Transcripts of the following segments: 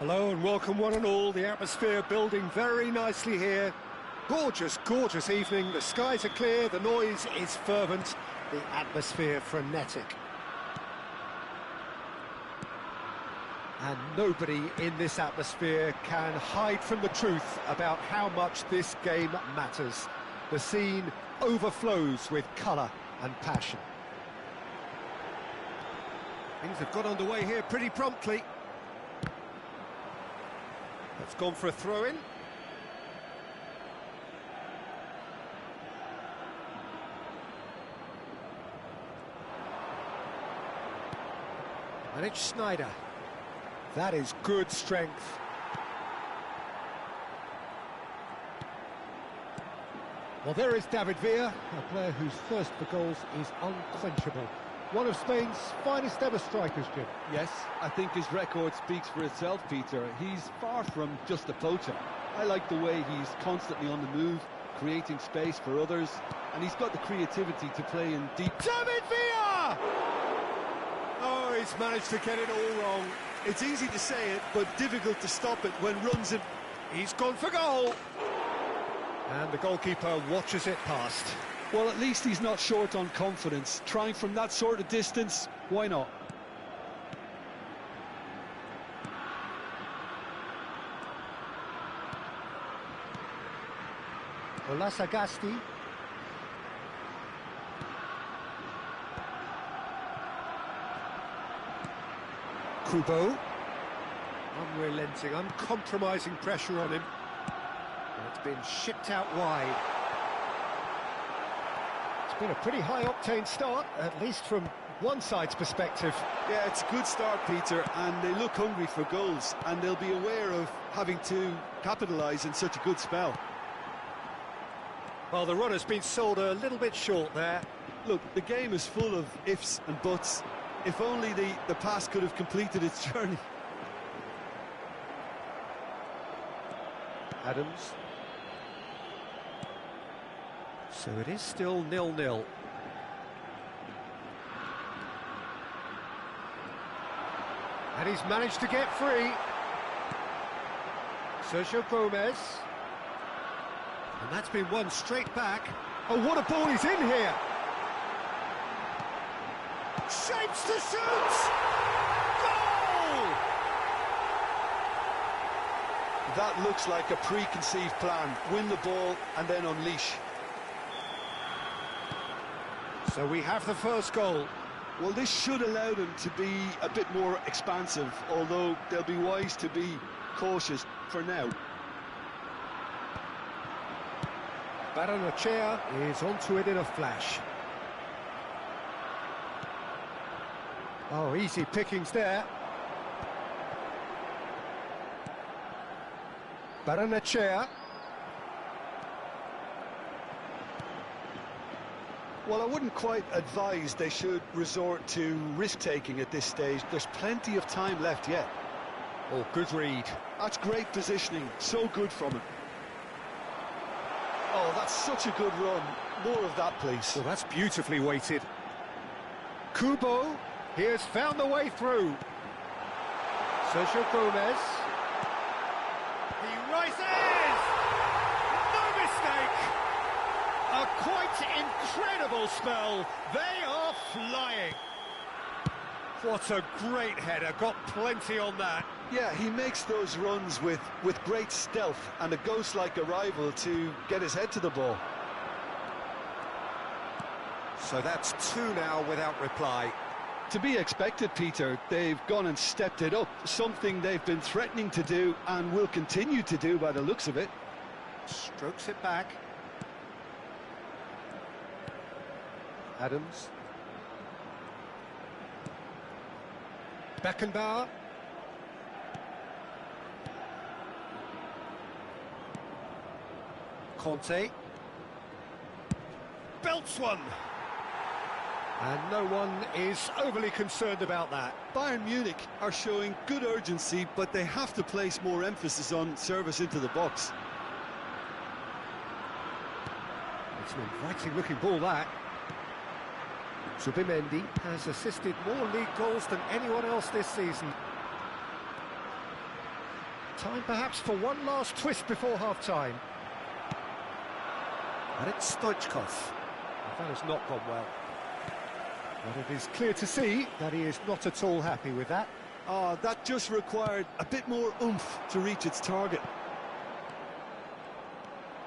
Hello and welcome one and all. The atmosphere building very nicely here. Gorgeous, gorgeous evening. The skies are clear, the noise is fervent, the atmosphere frenetic. And nobody in this atmosphere can hide from the truth about how much this game matters. The scene overflows with colour and passion. Things have got underway here pretty promptly. It's gone for a throw-in. And it's Schneider. That is good strength. Well, there is David Villa, a player whose thirst for goals is unquenchable. One of Spain's finest ever strikers, Jim. Yes, I think his record speaks for itself, Peter. He's far from just a poacher. I like the way he's constantly on the move, creating space for others, and he's got the creativity to play in deep... David Villa! Oh, he's managed to get it all wrong. It's easy to say it, but difficult to stop it when runs in. He's gone for goal. And the goalkeeper watches it past. Well, at least he's not short on confidence. Trying from that sort of distance, why not? Olasagasti. Kubo. Unrelenting, uncompromising pressure on him. And it's been shipped out wide. It's been a pretty high-octane start, at least from one side's perspective. Yeah, it's a good start, Peter, and they look hungry for goals, and they'll be aware of having to capitalise in such a good spell. Well, the run has been sold a little bit short there. Look, the game is full of ifs and buts. If only the pass could have completed its journey. Adams. So it is still 0-0. And he's managed to get free. Sergio Gomez. And that's been won straight back. Oh, what a ball he's in here! Shapes to shoot! Goal! That looks like a preconceived plan. Win the ball and then unleash. So we have the first goal. Well, this should allow them to be a bit more expansive, although they'll be wise to be cautious for now. Baranachea is onto it in a flash. Oh, easy pickings there. Baranachea. Well, I wouldn't quite advise they should resort to risk-taking at this stage. There's plenty of time left yet. Oh, good read. That's great positioning. So good from him. Oh, that's such a good run. More of that, please. Well, that's beautifully weighted. Kubo, he has found the way through. Sergio Gomez. He rises! No mistake! A quite incredible spell. They are flying. What a great header. Got plenty on that. Yeah, he makes those runs with great stealth and a ghost-like arrival to get his head to the ball. So that's two now without reply. To be expected, Peter. They've gone and stepped it up, something they've been threatening to do and will continue to do by the looks of it. Strokes it back. Adams. Beckenbauer. Conte. Belts one. And no one is overly concerned about that. Bayern Munich are showing good urgency, but they have to place more emphasis on service into the box. It's an inviting-looking ball, that. Zubimendi has assisted more league goals than anyone else this season. Time perhaps for one last twist before half-time. And it's Stoichkov. That has not gone well. But it is clear to see that he is not at all happy with that. Oh, that just required a bit more oomph to reach its target.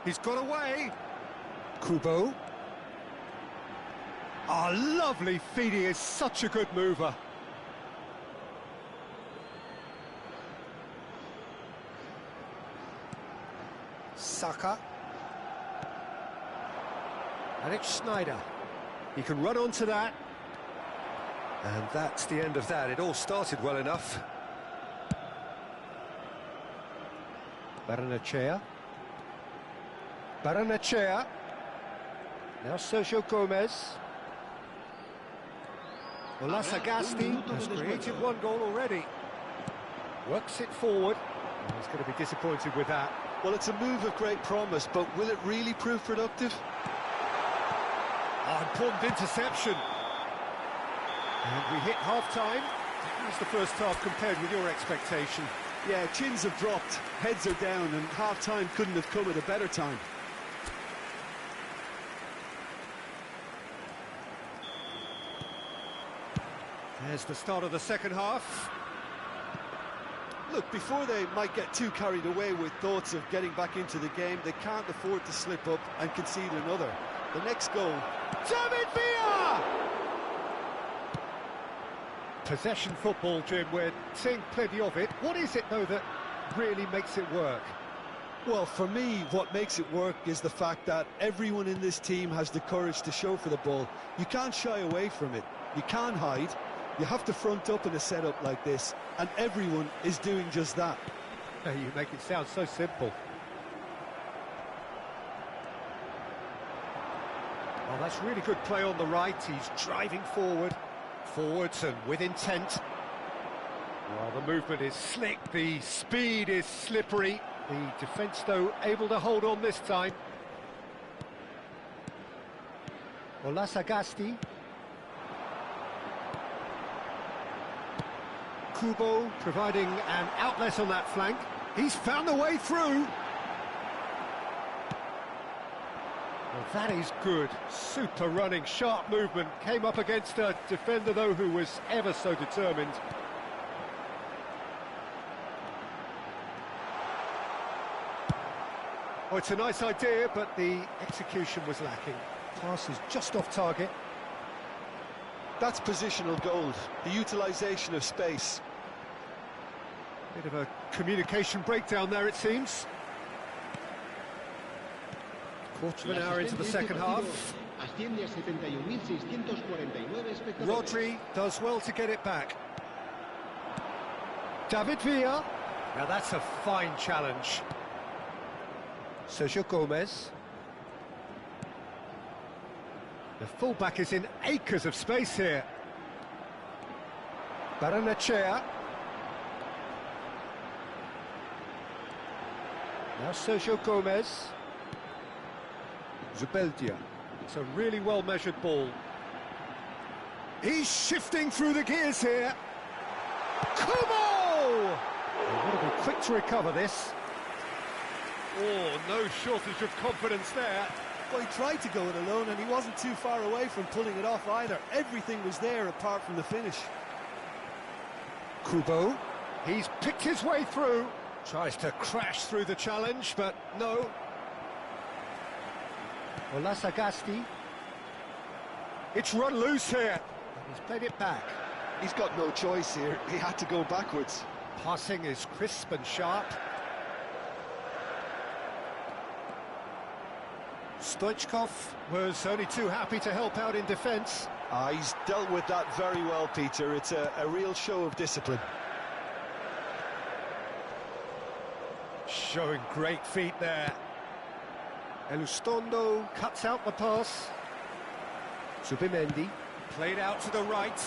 He's got away. Kubo. Ah, lovely feed. He is such a good mover. Saka. And it's Schneider. He can run onto that. And that's the end of that. It all started well enough. Baranachea. Baranachea. Now Sergio Gomez. Well, Sagasti has created one goal already. Works it forward. And he's going to be disappointed with that. Well, it's a move of great promise, but will it really prove productive? Oh, important interception. And we hit half-time. How's the first half compared with your expectation? Yeah, chins have dropped, heads are down, and half-time couldn't have come at a better time. There's the start of the second half. Look, before they might get too carried away with thoughts of getting back into the game, they can't afford to slip up and concede another. The next goal... David Villa! Possession football, Jim, we're seeing plenty of it. What is it, though, that really makes it work? Well, for me, what makes it work is the fact that everyone in this team has the courage to show for the ball. You can't shy away from it. You can't hide. You have to front up in a setup like this, and everyone is doing just that. You make it sound so simple. Oh, that's really good play on the right. He's driving forwards and with intent. Well, the movement is slick, the speed is slippery. The defence, though, able to hold on this time. Sagasti. Kubo providing an outlet on that flank. He's found the way through. Well, that is good. Super running, sharp movement. Came up against a defender, though, who was ever so determined. Oh, it's a nice idea, but the execution was lacking. Pass is just off target. That's positional gold, the utilisation of space. Bit of a communication breakdown there, it seems. Quarter of an hour into the second half. Rodri does well to get it back. David Villa. Now that's a fine challenge. Sergio Gomez. The fullback is in acres of space here. Baranachea. Now Sergio Gomez. Zubeldia. It's a really well-measured ball. He's shifting through the gears here. Kubo! They've got to be quick to recover this. Oh, no shortage of confidence there. Well, he tried to go it alone, and he wasn't too far away from pulling it off either. Everything was there apart from the finish. Kubo. He's picked his way through. Tries to crash through the challenge, but no. Sagasti. It's run loose here. He's played it back. He's got no choice here. He had to go backwards. Passing is crisp and sharp. Stoichkov was only too happy to help out in defence. He's dealt with that very well, Peter. It's a real show of discipline. Showing great feet there. Elustondo cuts out the pass. Subimendi played out to the right.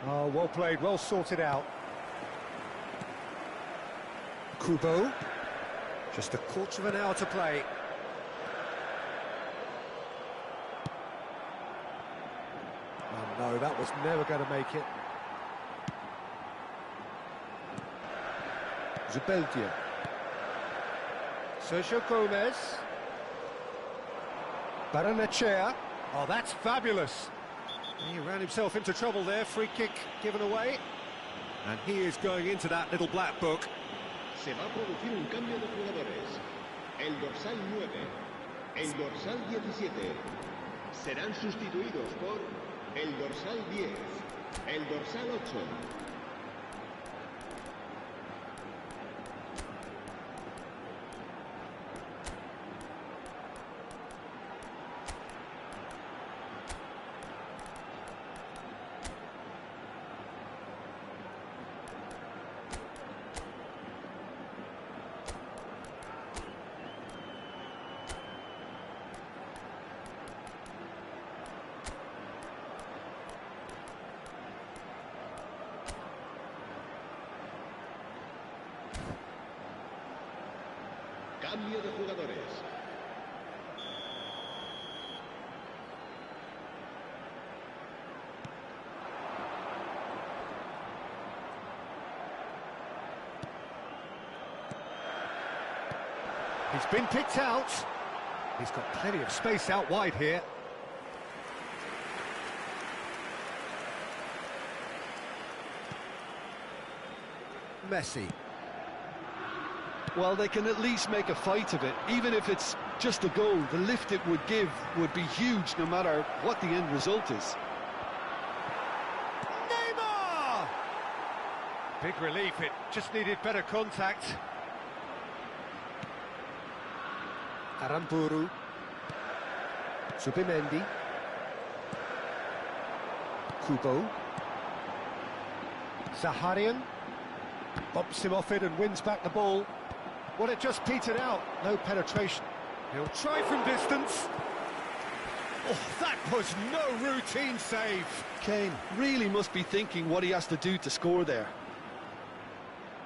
Oh, well played, well sorted out. Kubo. Just a quarter of an hour to play. Oh no, that was never going to make it. Zubeldia. Sergio Gomez. Baranechea. Oh, that's fabulous. He ran himself into trouble there. Free kick given away. And he is going into that little black book. Se va a producir un cambio de jugadores. El dorsal 9, el dorsal 17 serán sustituidos por el dorsal 10, el dorsal 8. Cambio de jugadores. He's been picked out. He's got plenty of space out wide here. Messi. Well, they can at least make a fight of it. Even if it's just a goal, the lift it would give would be huge no matter what the end result is. Neymar! Big relief, it just needed better contact. Aramburu. Subimendi. Kubo. Zaharian. Bumps him off it and wins back the ball. Well, it just petered out. No penetration. He'll try from distance. Oh, that was no routine save. Kane really must be thinking what he has to do to score there.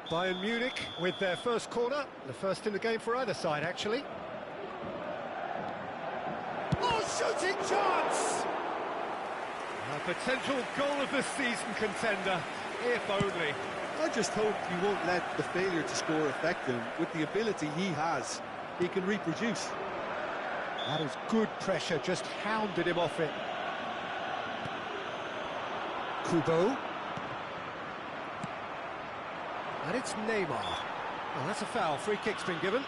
Bayern Munich with their first corner. The first in the game for either side, actually. Oh, shooting chance! A potential goal of the season contender, if only. I just hope he won't let the failure to score affect him. With the ability he has, he can reproduce. That is good pressure, just hounded him off it. Kubo. And it's Neymar. Well, that's a foul. Free kick's been given.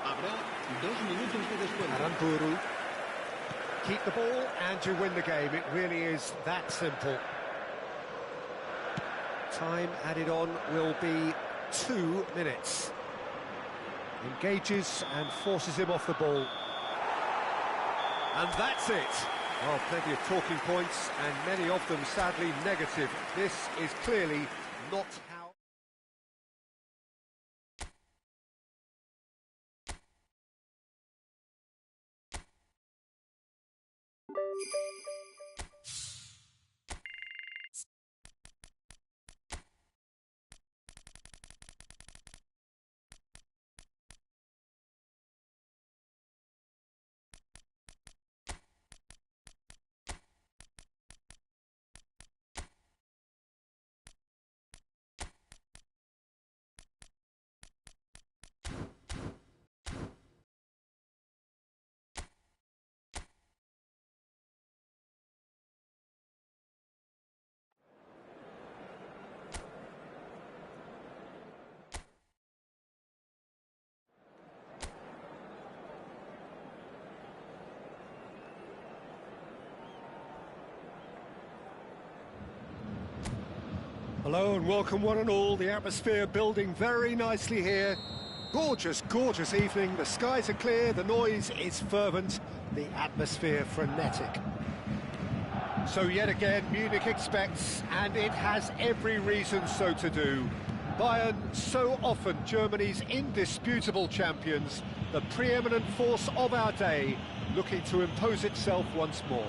Habrá 2 minutos de descuento. Aramburu. Keep the ball and you win the game. It really is that simple. Time added on will be 2 minutes. Engages and forces him off the ball. And that's it. Well, plenty of talking points and many of them sadly negative. This is clearly not how... Hello and welcome one and all. The atmosphere building very nicely here. Gorgeous, gorgeous evening. The skies are clear, the noise is fervent, the atmosphere frenetic. So yet again, Munich expects, and it has every reason so to do, Bayern, so often Germany's indisputable champions, the preeminent force of our day, looking to impose itself once more.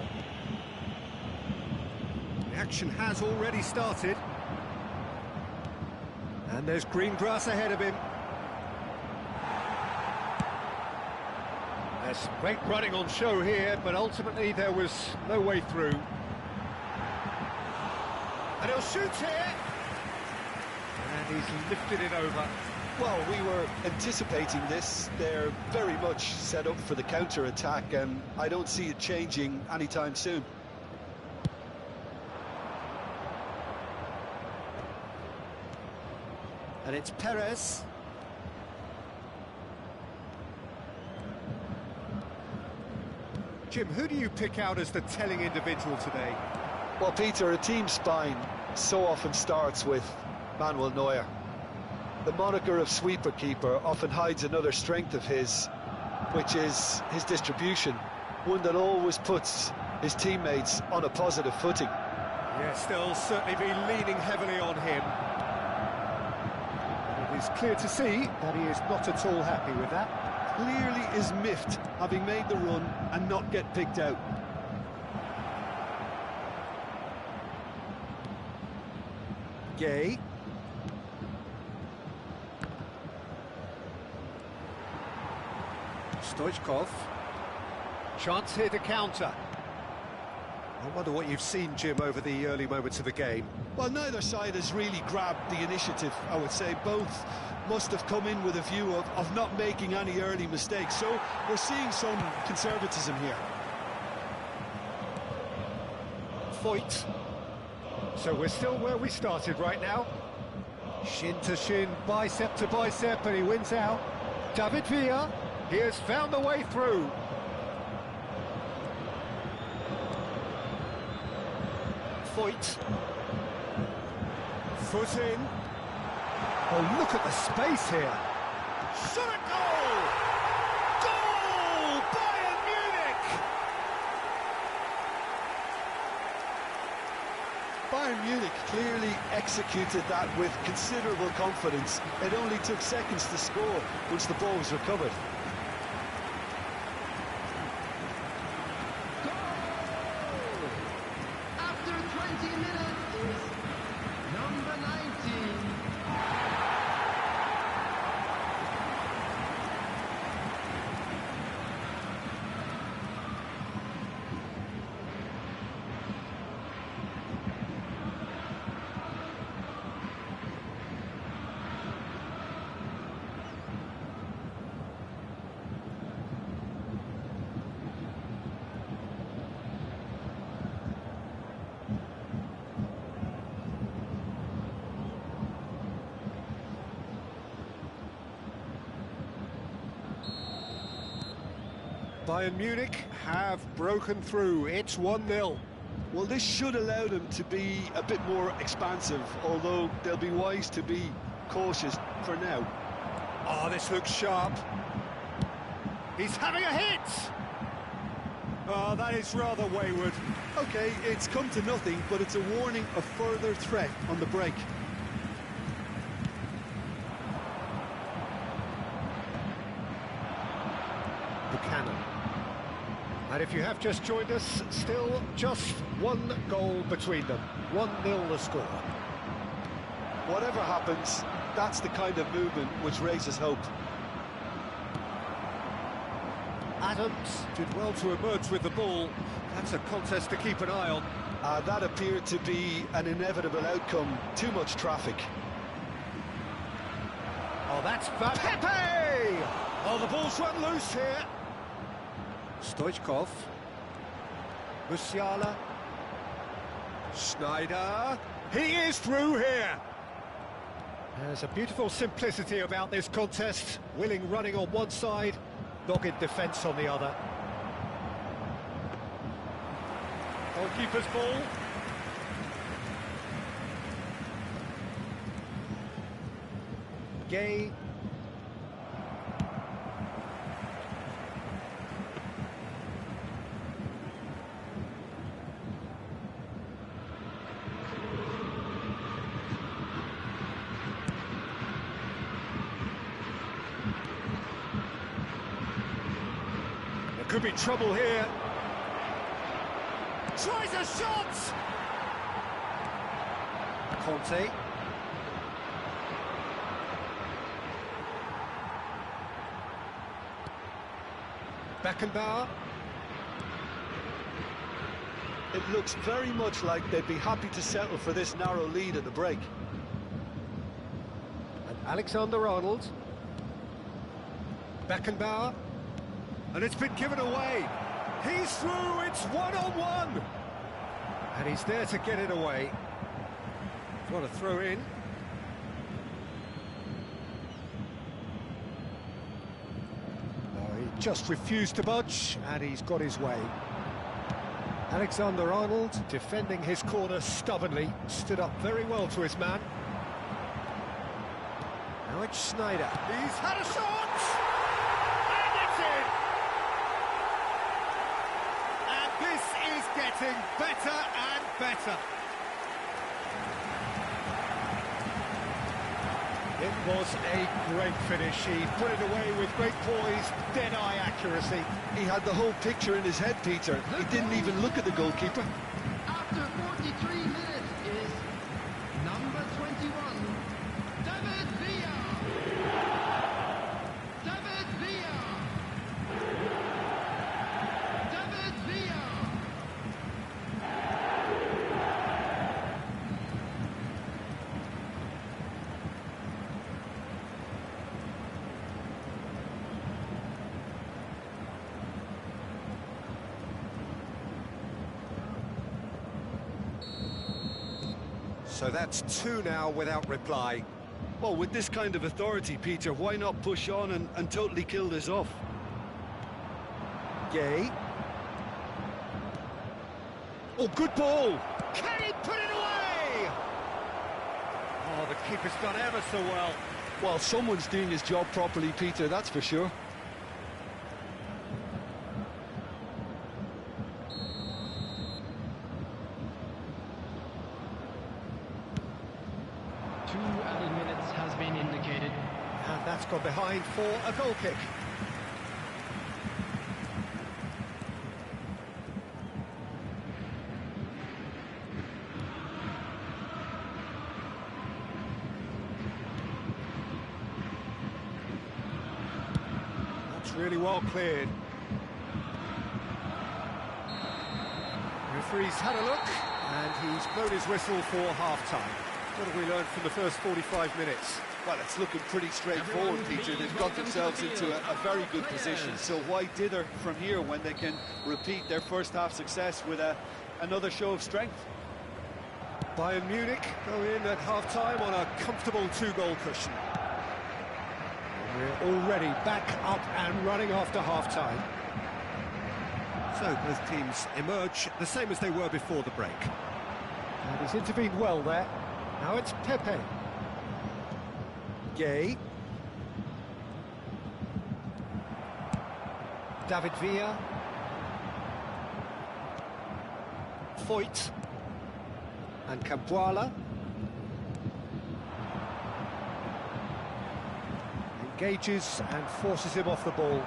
The action has already started. And there's green grass ahead of him. There's great running on show here, but ultimately there was no way through. And he'll shoot here. And he's lifted it over. Well, we were anticipating this. They're very much set up for the counter-attack, and I don't see it changing anytime soon. And it's Perez. Jim, who do you pick out as the telling individual today? Well, Peter, a team spine so often starts with Manuel Neuer. The moniker of sweeper keeper often hides another strength of his, which is his distribution, one that always puts his teammates on a positive footing. Yes, they'll certainly be leaning heavily on him. And it is clear to see that he is not at all happy with that. Clearly is miffed, having made the run and not get picked out. Gay. Stoichkov. Chance here to counter. I wonder what you've seen, Jim, over the early moments of the game. Well, neither side has really grabbed the initiative, I would say. Both must have come in with a view of not making any early mistakes. So we're seeing some conservatism here. Foyt. So we're still where we started right now. Shin to shin, bicep to bicep, and he wins out. David Villa, he has found the way through. Foyt. Foot in. Oh, look at the space here. Shot at goal! Goal! Bayern Munich! Bayern Munich clearly executed that with considerable confidence. It only took seconds to score once the ball was recovered. After 20 minutes, number 19. Bayern Munich have broken through. It's 1-0. Well, this should allow them to be a bit more expansive, although they'll be wise to be cautious for now. Oh, this looks sharp. He's having a hit! Oh, that is rather wayward. Okay, it's come to nothing, but it's a warning of further threat on the break. Buchanan. And if you have just joined us, still just one goal between them. 1-0 the score. Whatever happens, that's the kind of movement which raises hope. Adams did well to emerge with the ball. That's a contest to keep an eye on. That appeared to be an inevitable outcome. Too much traffic. Oh, that's Pepe! Oh, the ball's run loose here. Stoichkov. Musiala. Schneider. He is through here. There's a beautiful simplicity about this contest. Willing running on one side, dogged defence on the other. Goalkeeper's ball. Gay. could be trouble here. Tries a shot! Conte. Beckenbauer. It looks very much like they'd be happy to settle for this narrow lead at the break. And Alexander-Arnold. Beckenbauer. And it's been given away. He's through, it's one-on-one. And he's there to get it away. What a throw in. He just refused to budge, and he's got his way. Alexander-Arnold, defending his corner stubbornly, stood up very well to his man. Now it's Sneijder. He's had a shot! And it's in! And this is getting better and better. It was a great finish. He put it away with great poise, dead-eye accuracy. He had the whole picture in his head, Peter. He didn't even look at the goalkeeper. After 43 minutes is number 21, David Villa. David Villa. David Villa. So that's two now without reply. Well, with this kind of authority, Peter, why not push on and totally kill this off? Gay. Oh, good ball! Can he put it away? Oh, the keeper's done ever so well. Well, someone's doing his job properly, Peter, that's for sure. Added minutes has been indicated. And that's gone behind for a goal kick. That's really well cleared. Referee's had a look, and he's blown his whistle for half-time. What have we learned from the first 45 minutes? Well, it's looking pretty straightforward, Peter. They've got themselves into a very good position. So why dither from here when they can repeat their first half success with another show of strength? Bayern Munich go in at half-time on a comfortable two-goal cushion. And we're already back up and running after half-time. So both teams emerge the same as they were before the break. And he's intervened well there. Now it's Pepe. Gay. David Villa. Foyt. And Campuala. Engages and forces him off the ball.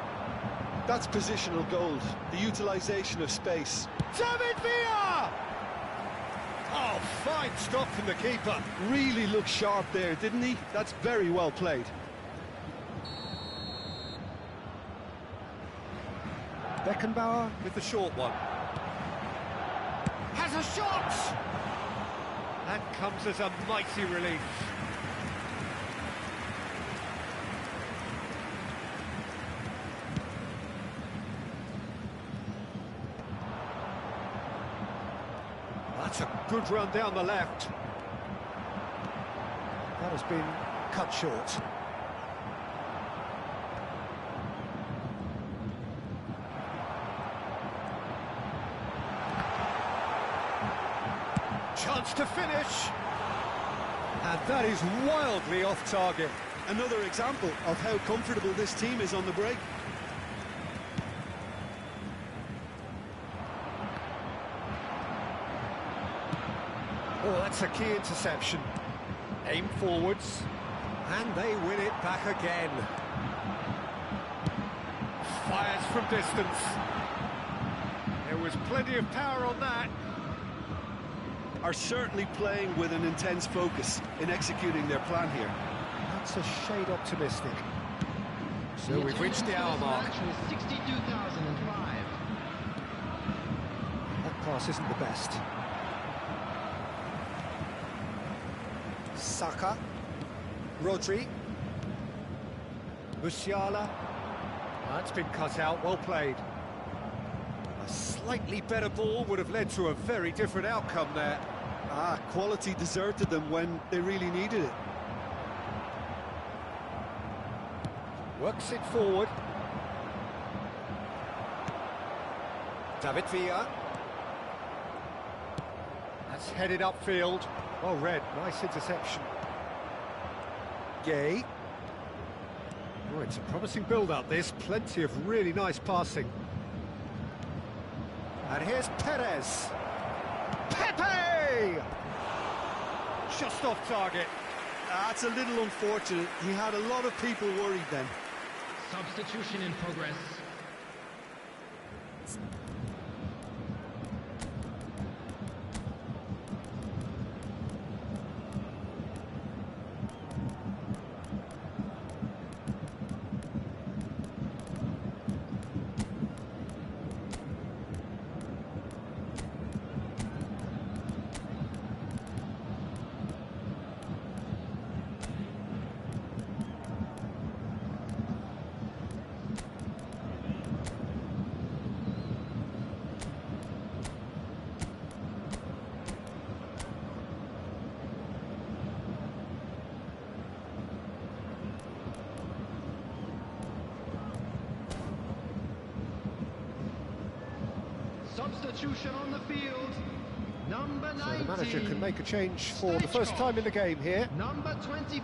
That's positional gold, the utilisation of space. David Villa! Oh, fine stop from the keeper. Really looked sharp there, didn't he? That's very well played. Beckenbauer with the short one. Has a shot! That comes as a mighty relief. That's a good run down the left. That has been cut short. Chance to finish. And that is wildly off target. Another example of how comfortable this team is on the break. Oh, that's a key interception. Aim forwards, and they win it back again. Fires pass from distance. There was plenty of power on that. Are certainly playing with an intense focus in executing their plan here. That's a shade optimistic. So we've reached the hour mark. Match was 62,005. That pass isn't the best. Saka. Rodri. Musiala. That's been cut out, well played. A slightly better ball would have led to a very different outcome there. Quality deserted them when they really needed it. Works it forward. David Villa. That's headed upfield. Well read, nice interception. Gay. Oh, it's a promising build-up, this. Plenty of really nice passing. And here's Perez. Pepe! Just off target. That's a little unfortunate. He had a lot of people worried then. Substitution in progress. Substitution on the field. Number 19. So the manager can make a change for the first time in the game here. Number 24.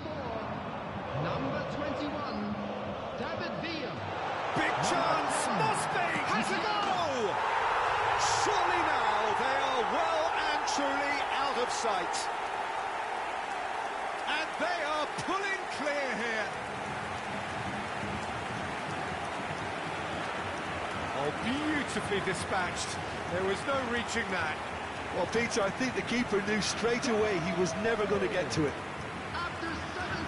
Number 21. David Villa. Big chance, must be, has a goal! Surely now they are well and truly out of sight. And they are pulling clear here. Oh, beautifully dispatched. There was no reaching that. Well, Peter, I think the keeper knew straight away he was never going to get to it. After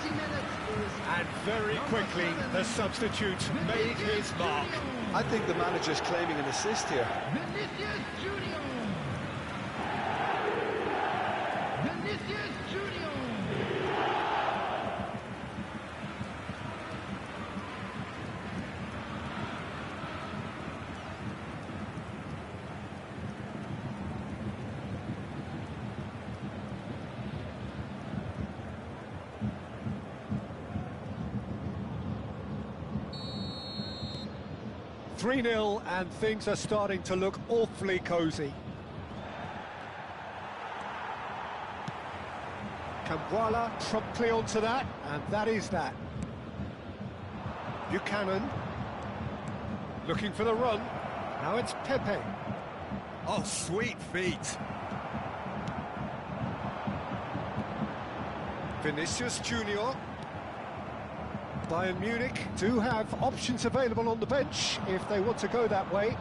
70 minutes is And very quickly, the substitute made his mark. I think the manager's claiming an assist here. Vinicius Junior. Vinicius Junior. Three 0 and things are starting to look awfully cosy. Cambuala promptly onto that, and that is that. Buchanan looking for the run. Now it's Pepe. Oh, sweet feet. Vinicius Junior. Bayern Munich do have options available on the bench if they want to go that way.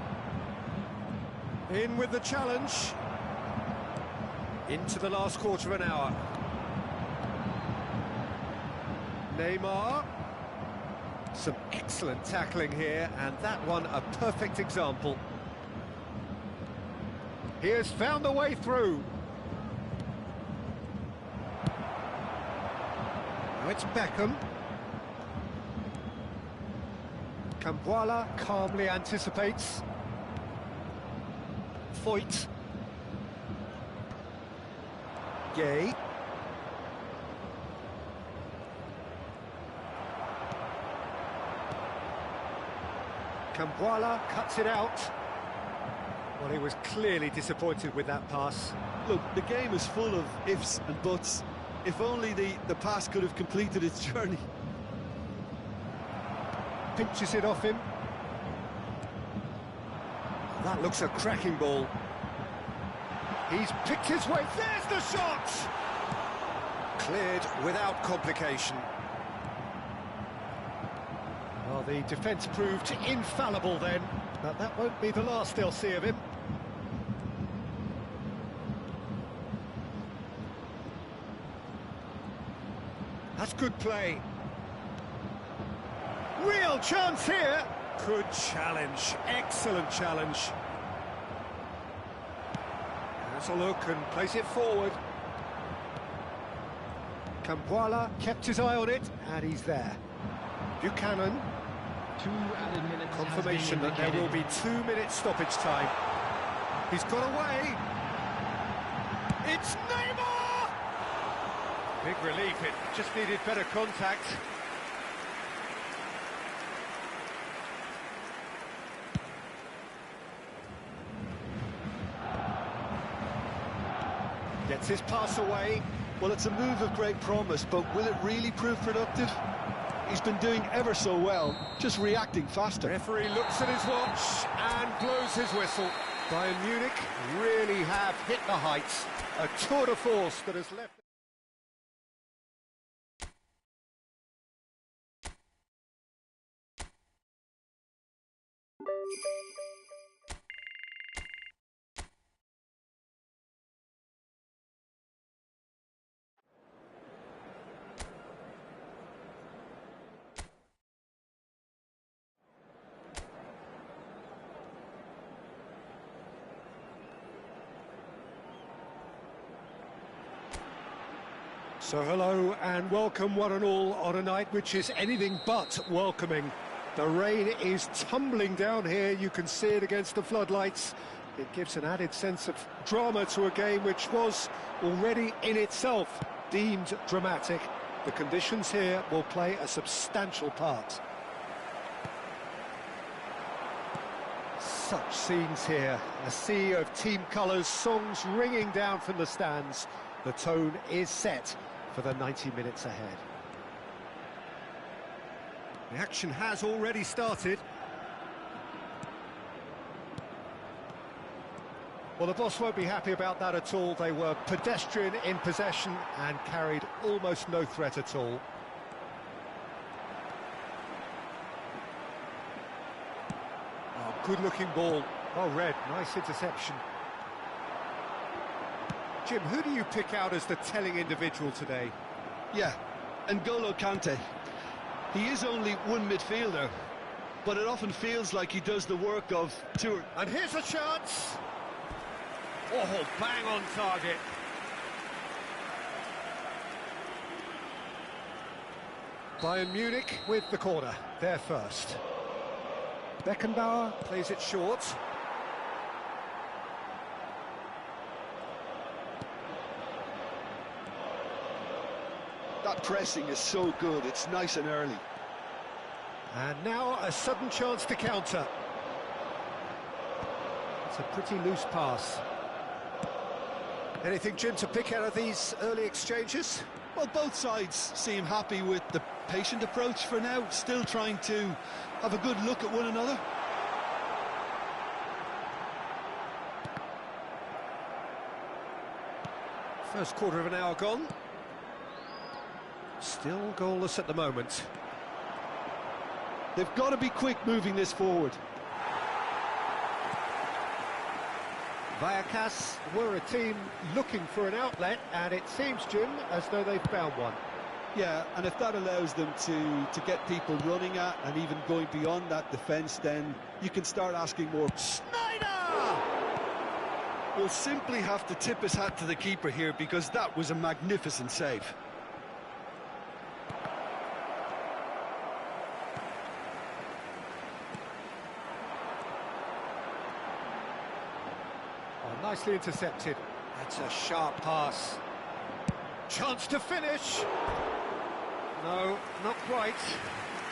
In with the challenge. Into the last quarter of an hour. Neymar. Some excellent tackling here, and that one a perfect example. He has found a way through. Now it's Beckham. Cambuala calmly anticipates. Foyt. Gay. Cambuala cuts it out. Well, he was clearly disappointed with that pass. Look, the game is full of ifs and buts. If only the pass could have completed its journey. Pinches it off him. That looks a cracking ball. He's picked his way. There's the shot! Cleared without complication. Well, The defence proved infallible then, but that won't be the last they'll see of him. That's good play. Real chance here. Good challenge, excellent challenge. Has a look and plays it forward. Campoala kept his eye on it, and he's there. Buchanan. 2 added minutes. Confirmation that there will be 2 minutes stoppage time. He's got away. It's Neymar! Big relief, it just needed better contact. Gets his pass away. Well, it's a move of great promise, but will it really prove productive? He's been doing ever so well, just reacting faster. Referee looks at his watch and blows his whistle. Bayern Munich really have hit the heights. A tour de force that has left... So hello and welcome one and all on a night which is anything but welcoming. The rain is tumbling down here, you can see it against the floodlights. It gives an added sense of drama to a game which was already in itself deemed dramatic. The conditions here will play a substantial part. Such scenes here, a sea of team colours, songs ringing down from the stands. The tone is set for the 90 minutes ahead. The action has already started. Well, the boss won't be happy about that at all. They were pedestrian in possession and carried almost no threat at all. Oh, good-looking ball. Well read, nice interception. Jim, who do you pick out as the telling individual today? Yeah, N'Golo Kante. He is only one midfielder, but it often feels like he does the work of two. And here's a chance. Oh, bang on target. Bayern Munich with the corner, they're first. Beckenbauer plays it short. That pressing is so good, it's nice and early. And now a sudden chance to counter. It's a pretty loose pass. Anything, Jim, to pick out of these early exchanges? Well, both sides seem happy with the patient approach for now, still trying to have a good look at one another. First quarter of an hour gone. Still goalless at the moment. They've got to be quick moving this forward. Vallecas were a team looking for an outlet, and it seems, Jim, as though they've found one. Yeah, and if that allows them to get people running at and even going beyond that defence, then you can start asking more. Snyder! We'll simply have to tip his hat to the keeper here, because that was a magnificent save. Nicely intercepted. That's a sharp pass. Chance to finish. No, not quite.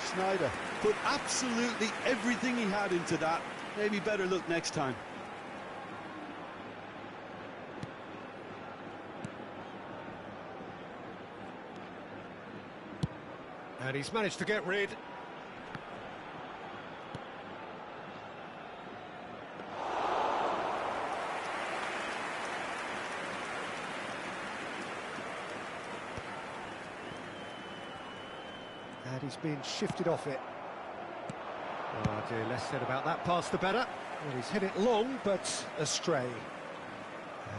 Snyder put absolutely everything he had into that. Maybe better look next time. And he's managed to get rid. And he's been shifted off it. Oh dear, less said about that pass the better. Well, he's hit it long, but astray.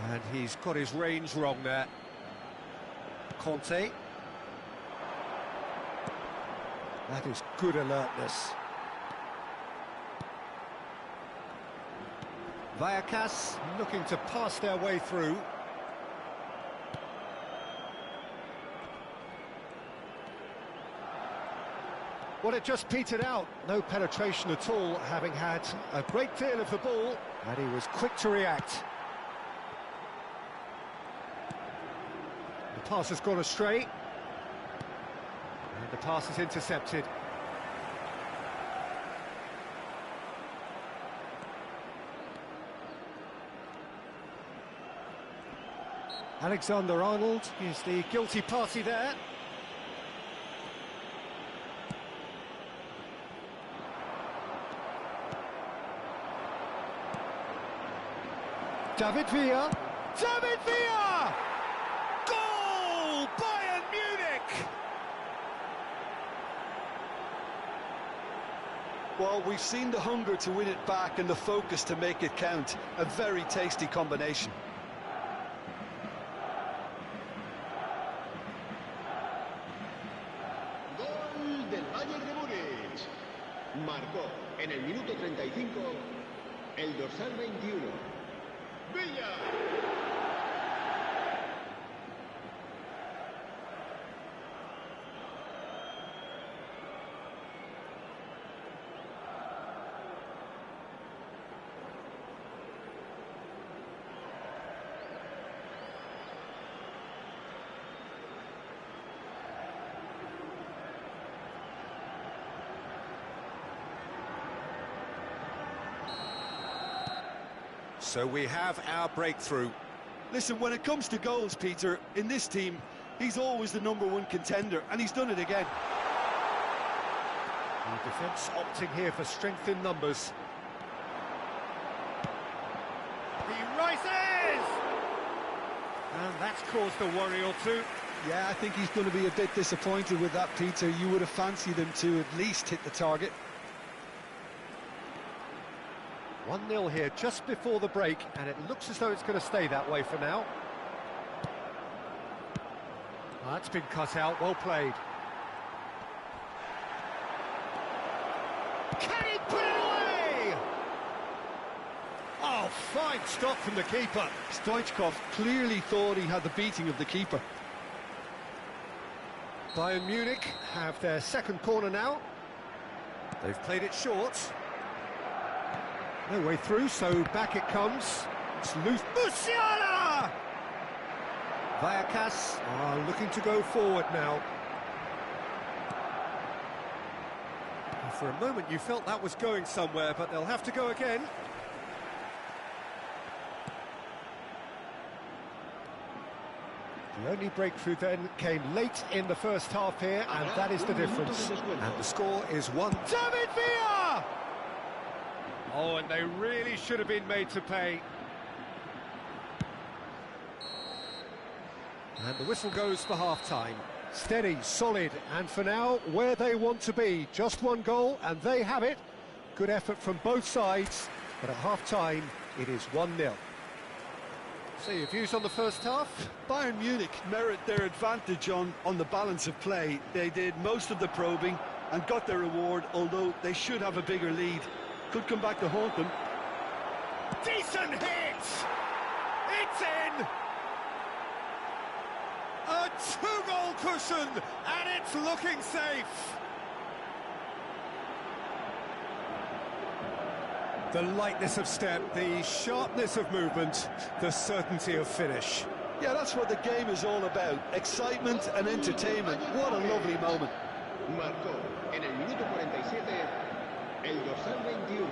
And he's got his range wrong there. Conte. That is good alertness. Vallecas looking to pass their way through. Well, it just petered out. No penetration at all, having had a great deal of the ball, and he was quick to react. The pass has gone astray. And the pass is intercepted. Alexander-Arnold is the guilty party there. David Villa. David Villa! Goal! Bayern Munich! Well, we've seen the hunger to win it back and the focus to make it count. A very tasty combination. Gol del Bayern de Múnich. Marcó en el minuto 35 el dorsal 21. Villa. So we have our breakthrough. Listen, when it comes to goals, Peter, in this team, he's always the #1 contender, and he's done it again. The defence opting here for strength in numbers. He rises! And that's caused a worry or two. Yeah, I think he's going to be a bit disappointed with that, Peter. You would have fancied him to at least hit the target. 1-0 here just before the break, and it looks as though it's going to stay that way for now. That's been cut out, well played. Can he put it away? Oh, fine stop from the keeper. Stoichkov clearly thought he had the beating of the keeper. Bayern Munich have their second corner now. They've played it short. No way through, so back it comes. It's loose. Musiala! Vallecas are looking to go forward now. And for a moment you felt that was going somewhere, but they'll have to go again. The only breakthrough then came late in the first half here, and that is the difference. And the score is 1. David Villa! Oh, and they really should have been made to pay. And the whistle goes for half-time. Steady, solid, and for now, where they want to be. Just one goal, and they have it. Good effort from both sides, but at half-time, it is 1-0. So your views on the first half? Bayern Munich merit their advantage on the balance of play. They did most of the probing and got their reward, although they should have a bigger lead. Could come back to haunt them. Decent hit! It's in! A 2-goal cushion, and it's looking safe! The lightness of step, the sharpness of movement, the certainty of finish. Yeah, that's what the game is all about. Excitement and entertainment. What a lovely moment. Marcó en el minuto 47 el dorsal 21.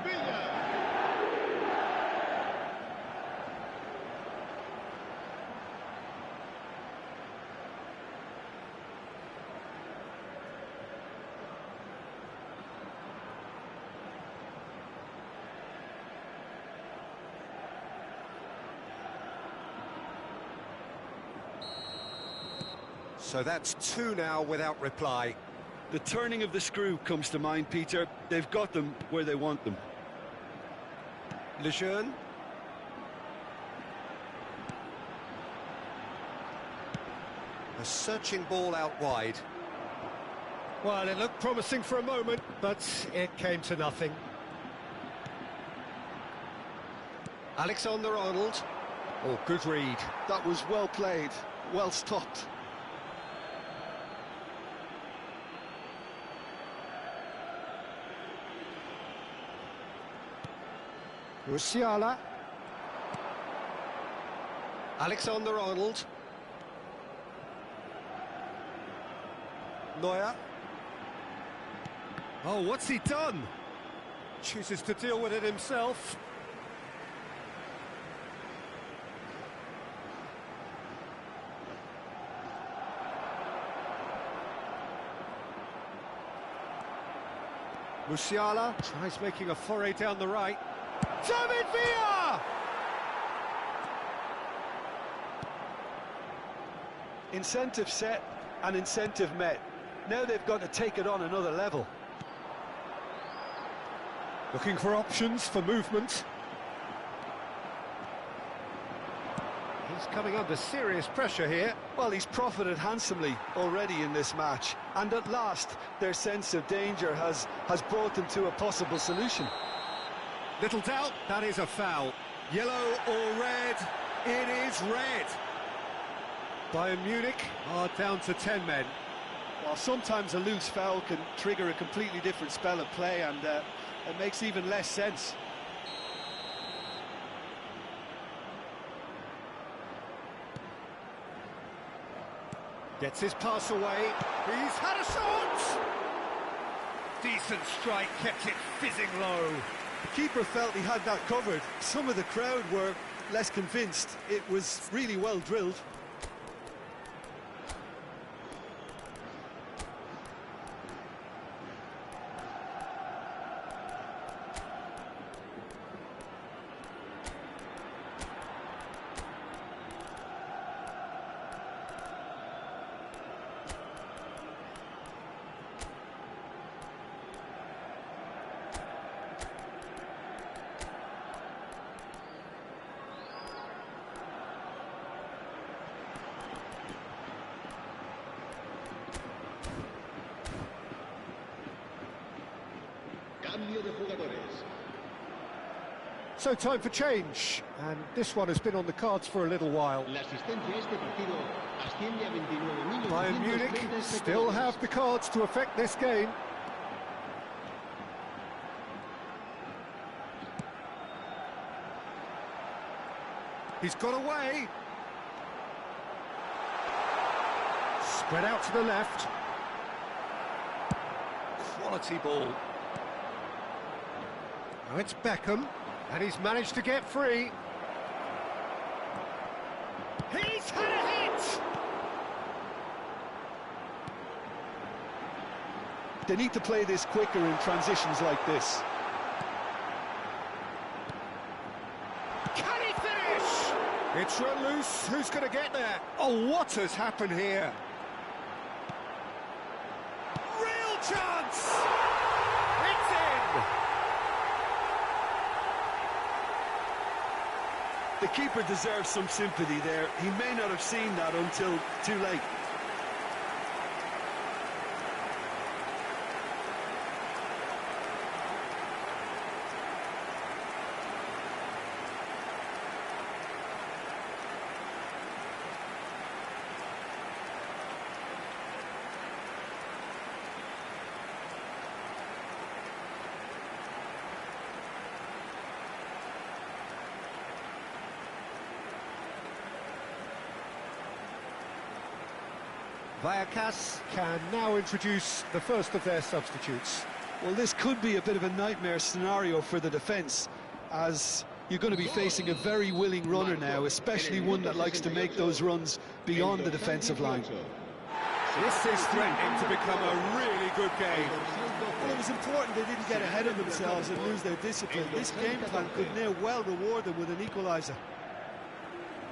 Villa. So that's 2 now without reply. The turning of the screw comes to mind, Peter. They've got them where they want them. Lejeune. A searching ball out wide. Well, it looked promising for a moment, but it came to nothing. Alexander-Arnold. Oh, good read. That was well played, well stopped. Musiala. Alexander-Arnold. Neuer. Oh, what's he done? Chooses to deal with it himself. Musiala tries making a foray down the right. David Villa! Incentive set and incentive met. Now they've got to take it on another level. Looking for options for movement. He's coming under serious pressure here. Well, he's profited handsomely already in this match. And at last, their sense of danger has brought them to a possible solution. Little doubt, that is a foul. Yellow or red? It is red. Bayern Munich are down to 10 men. Well, sometimes a loose foul can trigger a completely different spell of play, and it makes even less sense. Gets his pass away. He's had a shot! Decent strike, kept it fizzing low. The keeper felt he had that covered. Some of the crowd were less convinced. It was really well drilled. Cambio de jugadores. So time for change, and this one has been on the cards for a little while. La asistencia a este partido asciende a 29.930 Bayern Munich still have the cards to affect this game. He's got away. Spread out to the left. Quality ball. Now it's Beckham, and he's managed to get free. He's had a hit! They need to play this quicker in transitions like this. Can he finish? It's run loose. Who's going to get there? Oh, what has happened here? Real chance! It's in! The keeper deserves some sympathy there. He may not have seen that until too late. Vallecas can now introduce the first of their substitutes. Well, this could be a bit of a nightmare scenario for the defence, as you're going to be facing a very willing runner now, especially one that likes to make those runs beyond the defensive line. This is threatening to become a really good game. Well, it was important they didn't get ahead of themselves and lose their discipline. This game plan could now well reward them with an equaliser.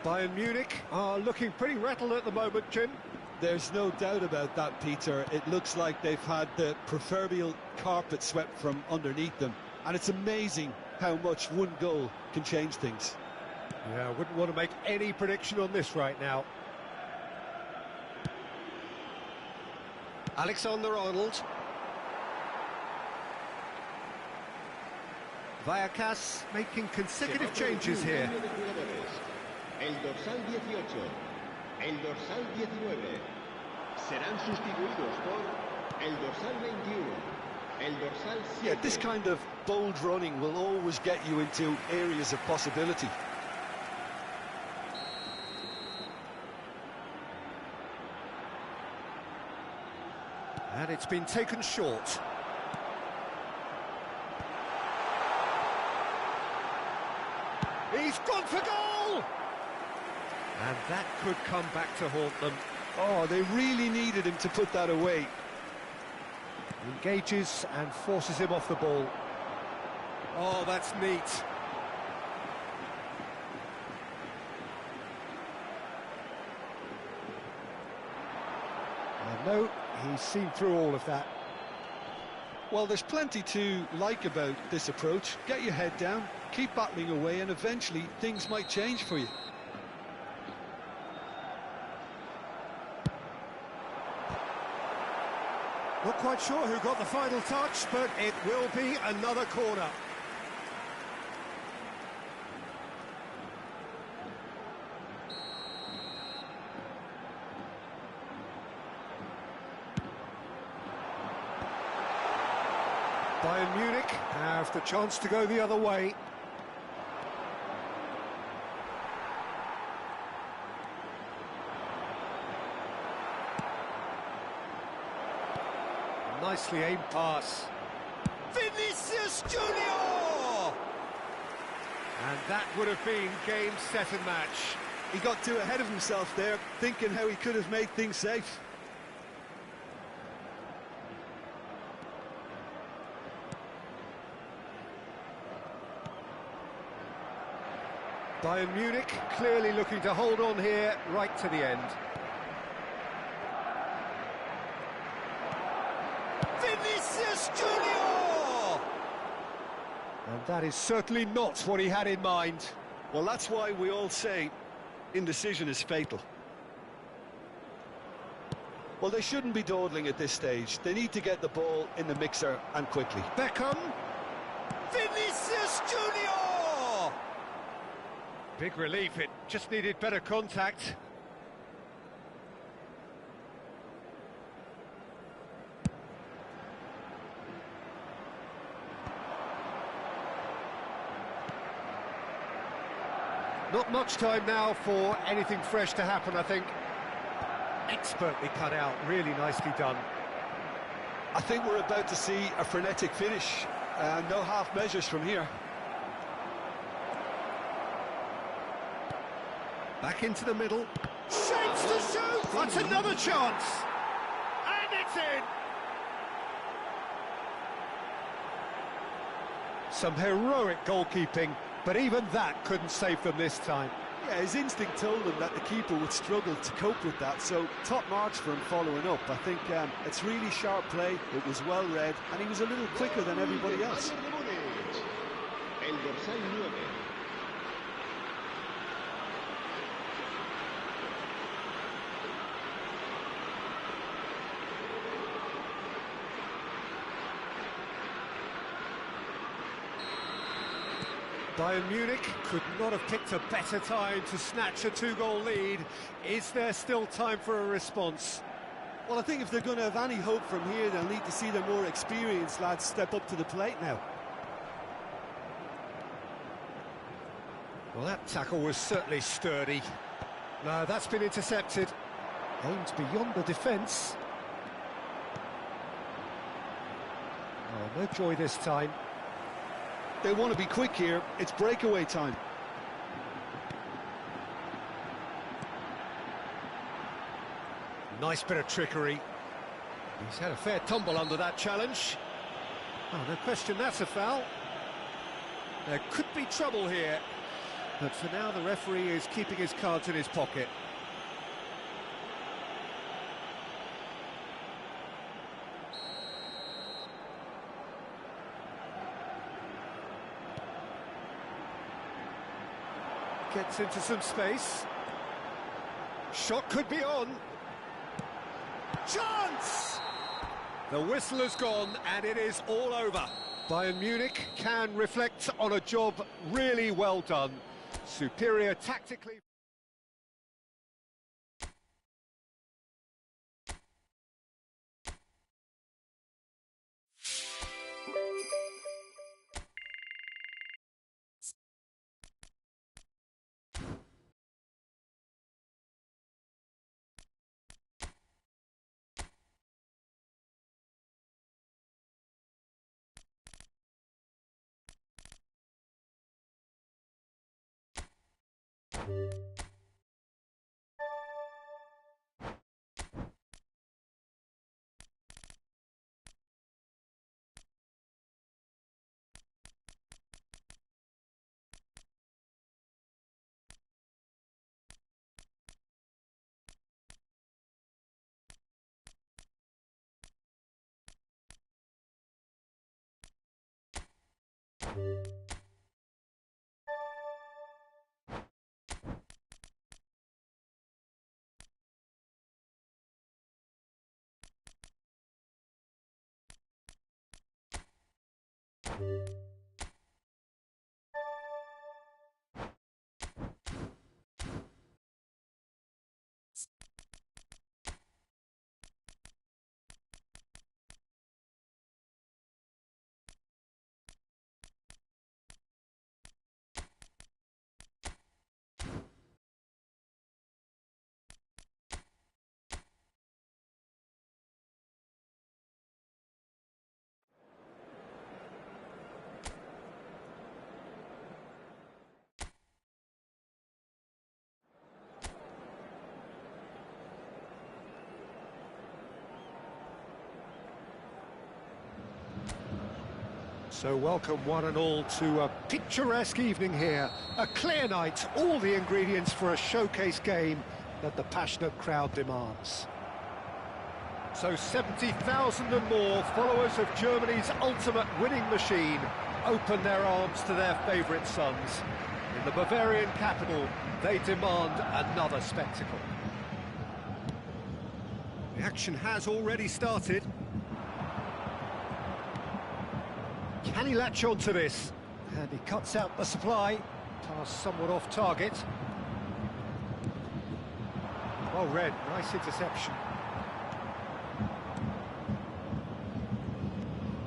Bayern Munich are looking pretty rattled at the moment, Jim. There's no doubt about that, Peter. It looks like they've had the proverbial carpet swept from underneath them. And it's amazing how much one goal can change things. Yeah, I wouldn't want to make any prediction on this right now. Alexander-Arnold. Vallecas making consecutive changes here. El dorsal 18, el dorsal 19. Serán sustituidos por el dorsal 21, el dorsal 7. Yeah, this kind of bold running will always get you into areas of possibility. And it's been taken short. He's gone for goal! And that could come back to haunt them. Oh, they really needed him to put that away. Engages and forces him off the ball. Oh, that's neat. No, he's seen through all of that. Well, there's plenty to like about this approach. Get your head down, keep battling away, and eventually things might change for you. Not quite sure who got the final touch, but it will be another corner. Bayern Munich have the chance to go the other way. Nicely aimed pass. Vinicius Junior! And that would have been game, set and match. He got too ahead of himself there, thinking how he could have made things safe. Bayern Munich clearly looking to hold on here right to the end. Vinicius Junior! And that is certainly not what he had in mind. Well, that's why we all say indecision is fatal. Well, they shouldn't be dawdling at this stage. They need to get the ball in the mixer and quickly. Beckham. Vinicius Junior! Big relief, it just needed better contact. Not much time now for anything fresh to happen, I think. Expertly cut out, really nicely done. I think we're about to see a frenetic finish. No half measures from here. Back into the middle. Shapes to shoot! That's another chance! And it's in! Some heroic goalkeeping, but even that couldn't save them this time. Yeah, his instinct told him that the keeper would struggle to cope with that, so top marks for him following up. I think it's really sharp play, it was well read, and he was a little quicker than everybody else. El dorsal 9. Bayern Munich could not have picked a better time to snatch a two-goal lead. Is there still time for a response? Well, I think if they're going to have any hope from here, they'll need to see their more experienced lads step up to the plate now. Well, that tackle was certainly sturdy. No, that's been intercepted. Aimed beyond the defence. Oh, no joy this time. They want to be quick here, it's breakaway time. Nice bit of trickery. He's had a fair tumble under that challenge. Oh, no question that's a foul. There could be trouble here. But for now, the referee is keeping his cards in his pocket. Gets into some space. Shot could be on. Chance! The whistle has gone and it is all over. Bayern Munich can reflect on a job really well done. Superior tactically. So welcome one and all to a picturesque evening here. A clear night, all the ingredients for a showcase game that the passionate crowd demands. So 70,000 and more followers of Germany's ultimate winning machine open their arms to their favourite sons. In the Bavarian capital, they demand another spectacle. The action has already started. Can he latch on to this? And he cuts out the supply. Pass somewhat off target. Well read, nice interception.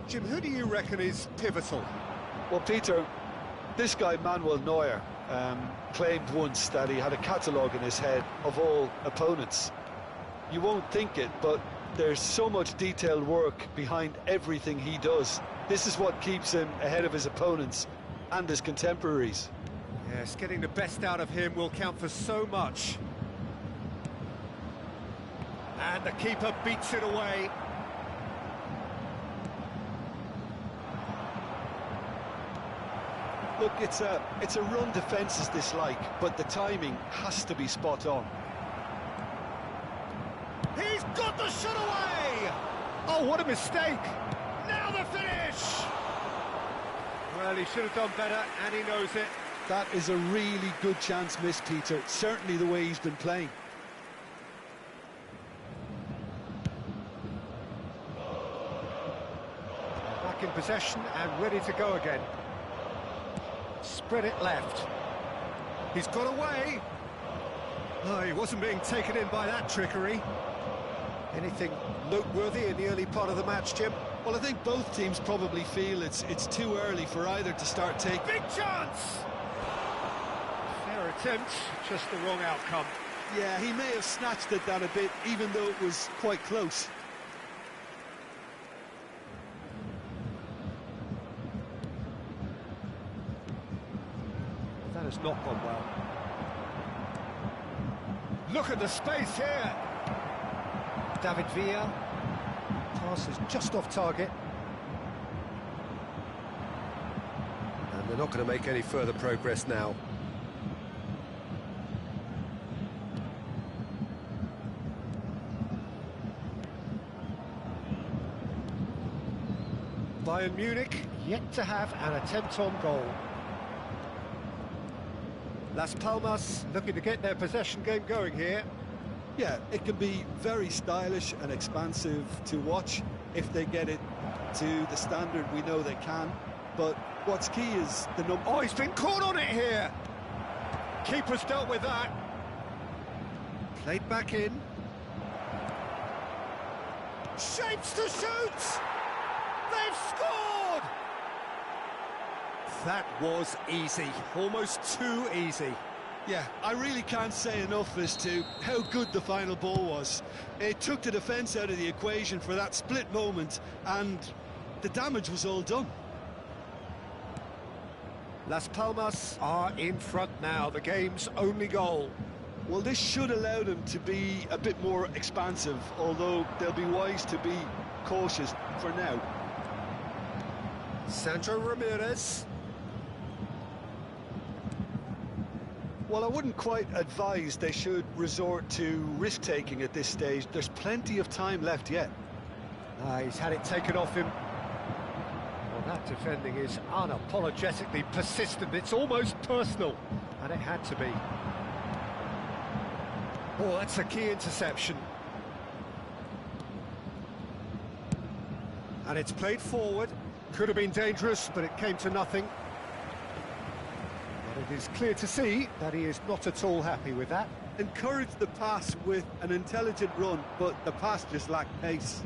Jim, who do you reckon is pivotal? Well, Peter, this guy Manuel Neuer claimed once that he had a catalogue in his head of all opponents. You won't think it, but there's so much detailed work behind everything he does. This is what keeps him ahead of his opponents and his contemporaries. Yes, getting the best out of him will count for so much. And the keeper beats it away. Look, it's a run defence is dislike, but the timing has to be spot on. He's got the shot away! Oh, what a mistake! Now the finish! Well, he should have done better, and he knows it. That is a really good chance missed, Peter. Certainly the way he's been playing. Back in possession and ready to go again. Spread it left. He's got away. Oh, he wasn't being taken in by that trickery. Anything noteworthy in the early part of the match, Jim? Well, I think both teams probably feel it's too early for either to start taking... Big chance! Fair attempt, just the wrong outcome. Yeah, he may have snatched at that a bit, even though it was quite close. That has not gone well. Look at the space here. David Villa. Pass is just off target. And they're not going to make any further progress now. Bayern Munich yet to have an attempt on goal. Las Palmas looking to get their possession game going here. Yeah, it can be very stylish and expansive to watch if they get it to the standard we know they can. But what's key is the number... Oh, he's been caught on it here! Keeper's dealt with that. Played back in. Shapes to shoot! They've scored! That was easy, almost too easy. Yeah, I really can't say enough as to how good the final ball was. It took the defence out of the equation for that split moment, and the damage was all done. Las Palmas are in front now, the game's only goal. Well, this should allow them to be a bit more expansive, although they'll be wise to be cautious for now. Sandro Ramirez. Well, I wouldn't quite advise they should resort to risk-taking at this stage. There's plenty of time left yet. He's had it taken off him. Well, that defending is unapologetically persistent. It's almost personal, and it had to be. Oh, that's a key interception. And it's played forward. Could have been dangerous, but it came to nothing. But it is clear to see that he is not at all happy with that. Encouraged the pass with an intelligent run, but the pass just lacked pace.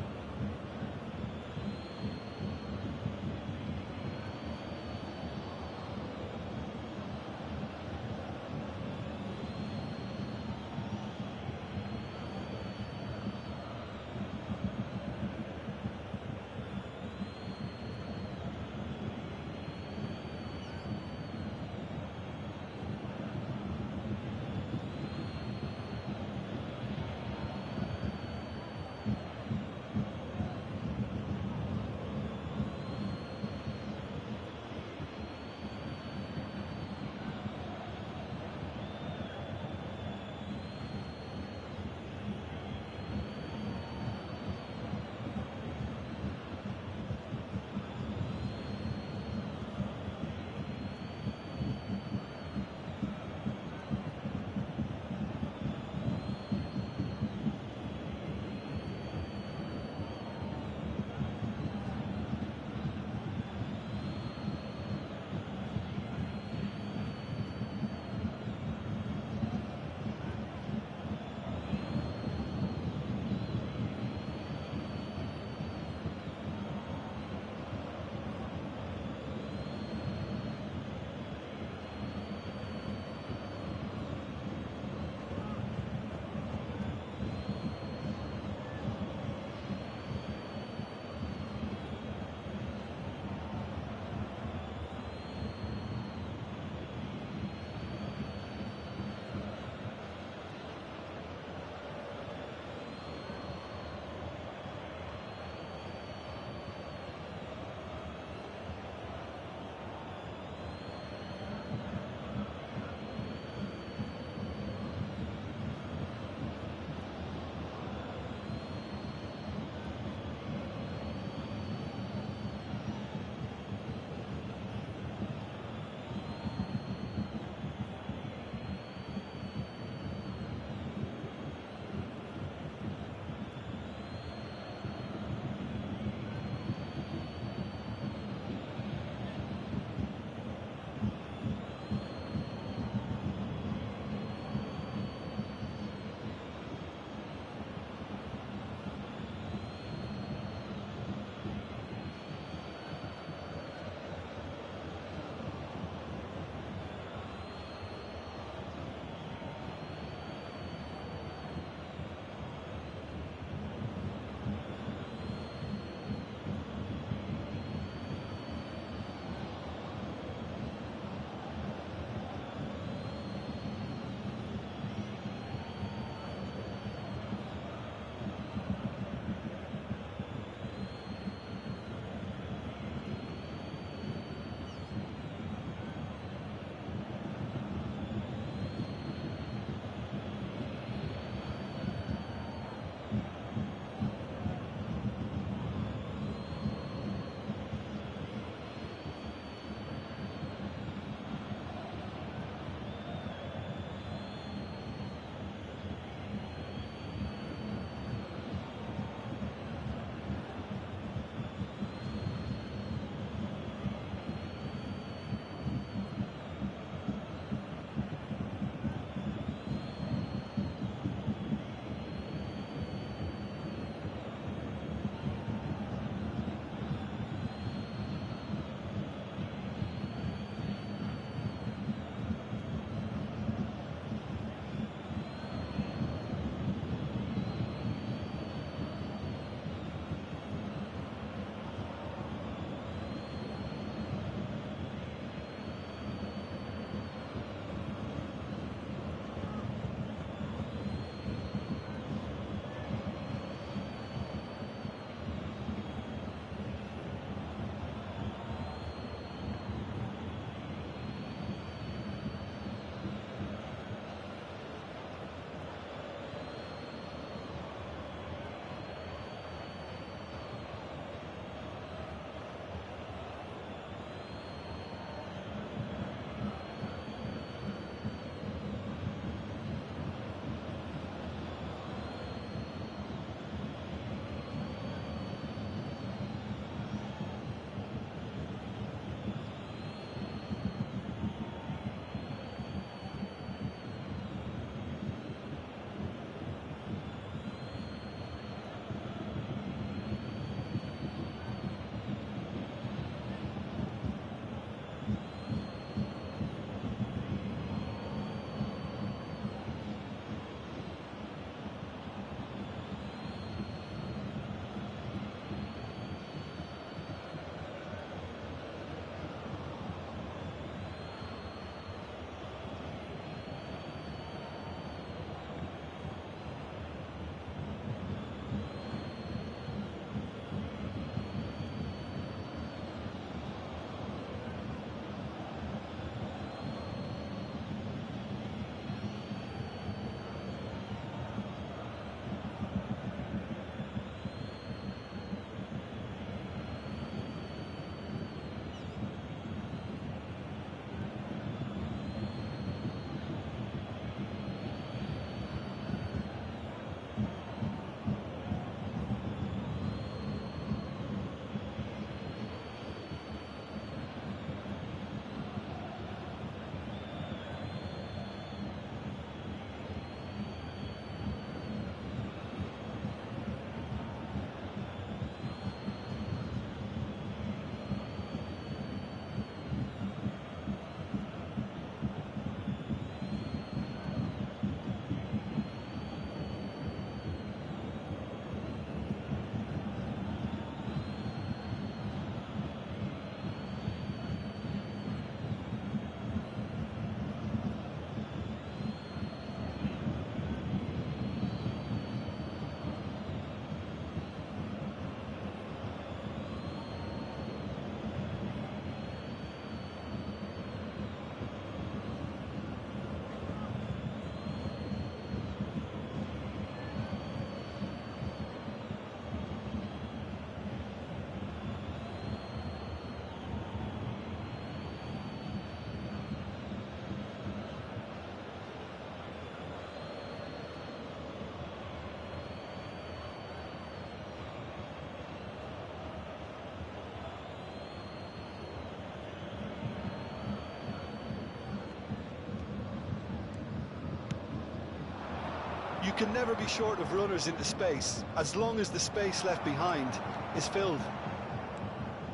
can never be short of runners into space, as long as the space left behind is filled.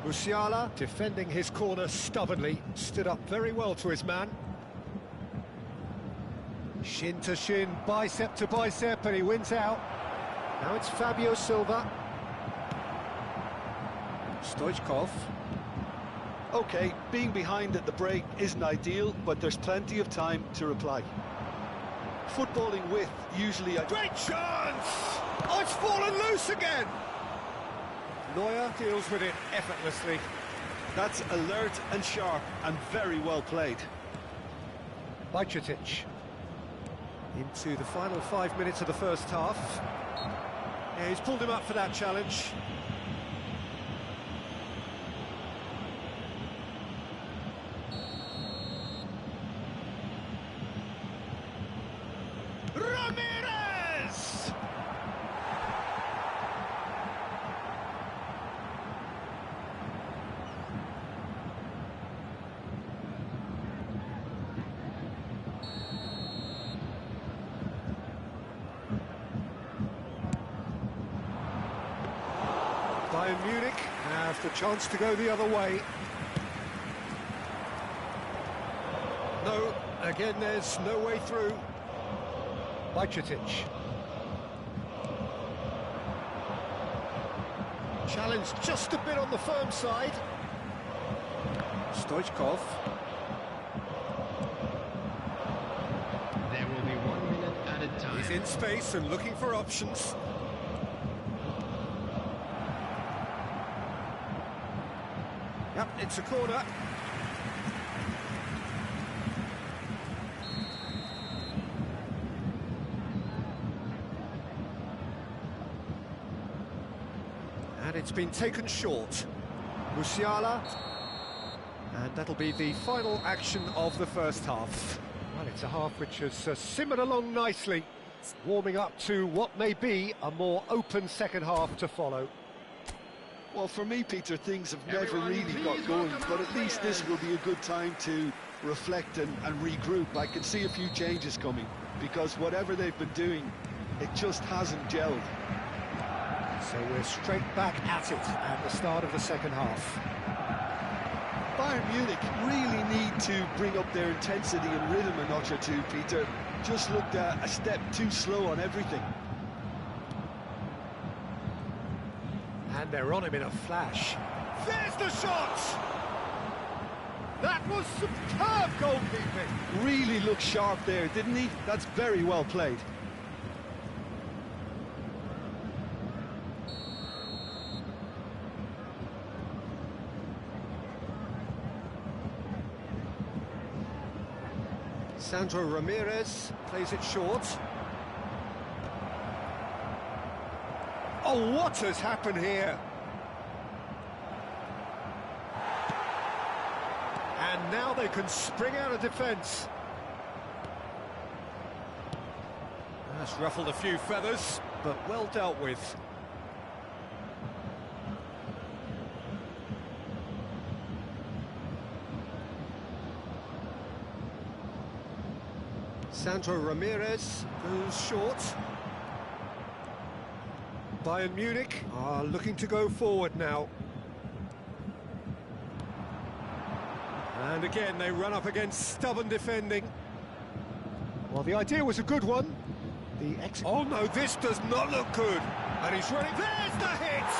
Musiala, defending his corner stubbornly, stood up very well to his man. Shin to shin, bicep to bicep, and he wins out. Now it's Fabio Silva. Stoichkov. OK, being behind at the break isn't ideal, but there's plenty of time to reply. Footballing with usually... Great chance! Oh, it's fallen loose again! Neuer deals with it effortlessly. That's alert and sharp and very well played. Bajcetic. Into the final 5 minutes of the first half. Yeah, he's pulled him up for that challenge. Ramirez! Bayern Munich have the chance to go the other way. No, again there's no way through. Bajcetic. Challenged just a bit on the firm side. Stoichkov. There will be 1 minute added time. He's in space and looking for options. Yep, it's a corner. And it's been taken short. Musiala. And that'll be the final action of the first half. Well, it's a half which has simmered along nicely, warming up to what may be a more open second half to follow. Well, for me, Peter, things have never really got going, but at least this will be a good time to reflect and regroup. I can see a few changes coming, because whatever they've been doing, it just hasn't gelled. So we're straight back at it at the start of the second half. Bayern Munich really need to bring up their intensity and rhythm a notch or two, Peter. Just looked a step too slow on everything. And they're on him in a flash. There's the shot! That was superb goalkeeping. Really looked sharp there, didn't he? That's very well played. Sandro Ramirez plays it short. Oh, what has happened here? And now they can spring out of defence. That's ruffled a few feathers, but well dealt with. Sandro Ramirez goes short. Bayern Munich are looking to go forward now. And again, they run up against stubborn defending. Well, the idea was a good one. Oh no, this does not look good. And he's running. There's the hit!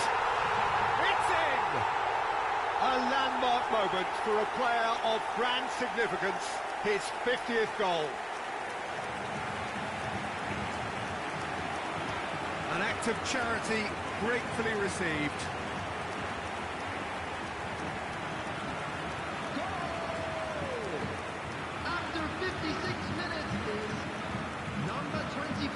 It's in! A landmark moment for a player of grand significance. His 50th goal. An act of charity gratefully received. After 56 minutes is number 24.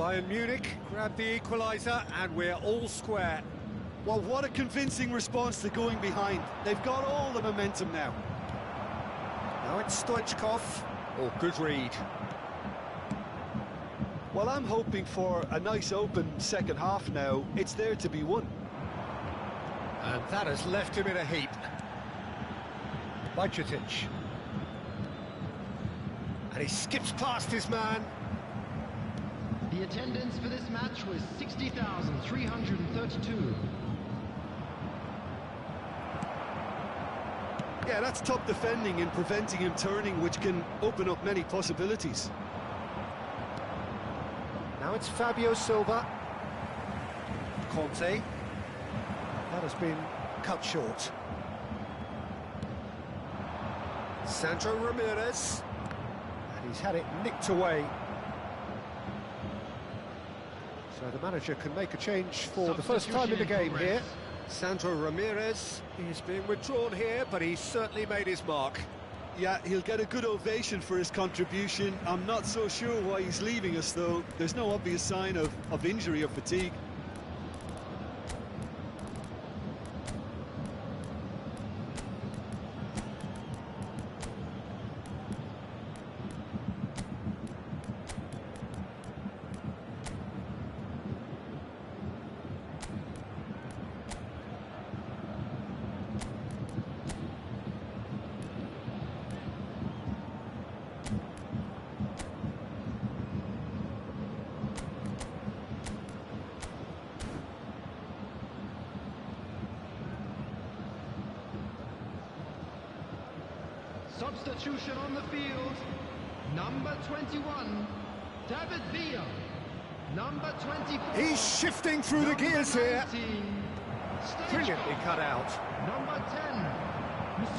Bayern Munich grab the equaliser and we're all square. Well, what a convincing response to going behind. They've got all the momentum now. Now it's Stoichkov. Oh, good read. Well, I'm hoping for a nice open second half now. It's there to be won. And that has left him in a heap. Bajcetic. And he skips past his man. The attendance for this match was 60,332. Yeah, that's top defending and preventing him turning, which can open up many possibilities. Now it's Fabio Silva. Conte. That has been cut short. Sandro Ramirez. And he's had it nicked away. So the manager can make a change for the first time in the game here. Sandro Ramirez is being withdrawn here, but he's certainly made his mark. Yeah, he'll get a good ovation for his contribution. I'm not so sure why he's leaving us, though. There's no obvious sign of injury or fatigue. Substitution on the field. Number 21, David Villa. Number 24. He's shifting through the gears here. Brilliantly cut out. Number 10,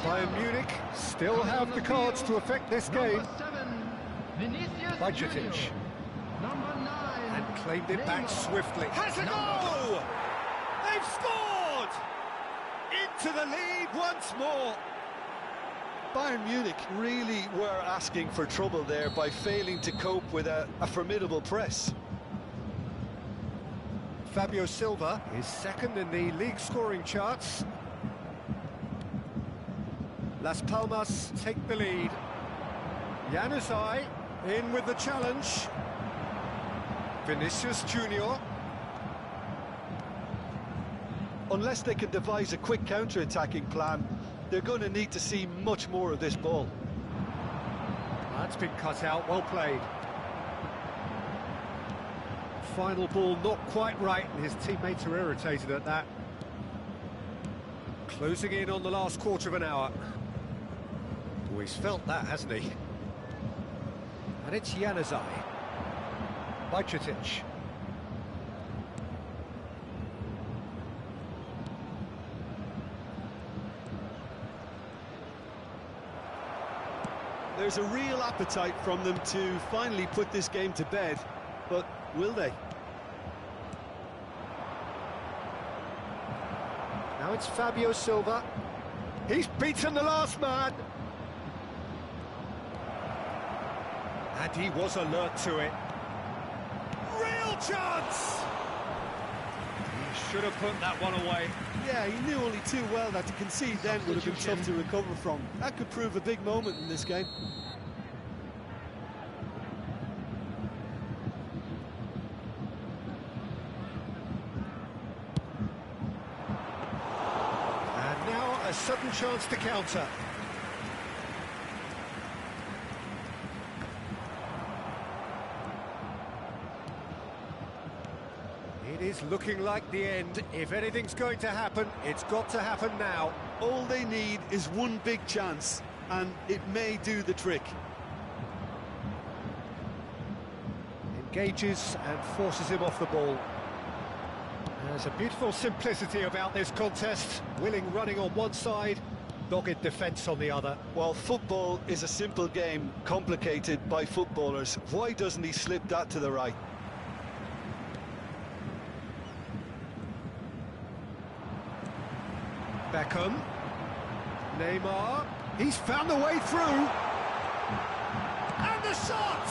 Bayern Munich still have the cards to affect this game. Number 7, Vinicius Bajcetic. Junior. Number 9, And claimed it back swiftly. Has a goal! They've scored! Into the lead once more. Bayern Munich really were asking for trouble there by failing to cope with a formidable press. Fabio Silva is second in the league scoring charts. Las Palmas take the lead. Januzaj in with the challenge. Vinicius Junior. Unless they can devise a quick counter-attacking plan, they're going to need to see much more of this ball. That's been cut out, well played. Final ball not quite right, and his teammates are irritated at that. Closing in on the last quarter of an hour. Oh, he's felt that, hasn't he? And it's Januzaj. Bajcetic. There's a real appetite from them to finally put this game to bed, but will they? Now it's Fabio Silva. He's beaten the last man. And he was alert to it. Real chance! He should have put that one away. Yeah, he knew only too well that to concede then would have been tough to recover from. That could prove a big moment in this game. And now a sudden chance to counter. It is looking like the end. If anything's going to happen, it's got to happen now. All they need is one big chance, and it may do the trick. Engages and forces him off the ball. There's a beautiful simplicity about this contest. Willing running on one side, dogged defence on the other. While football is a simple game, complicated by footballers, why doesn't he slip that to the right? Beckham. Neymar. He's found the way through. And the shot!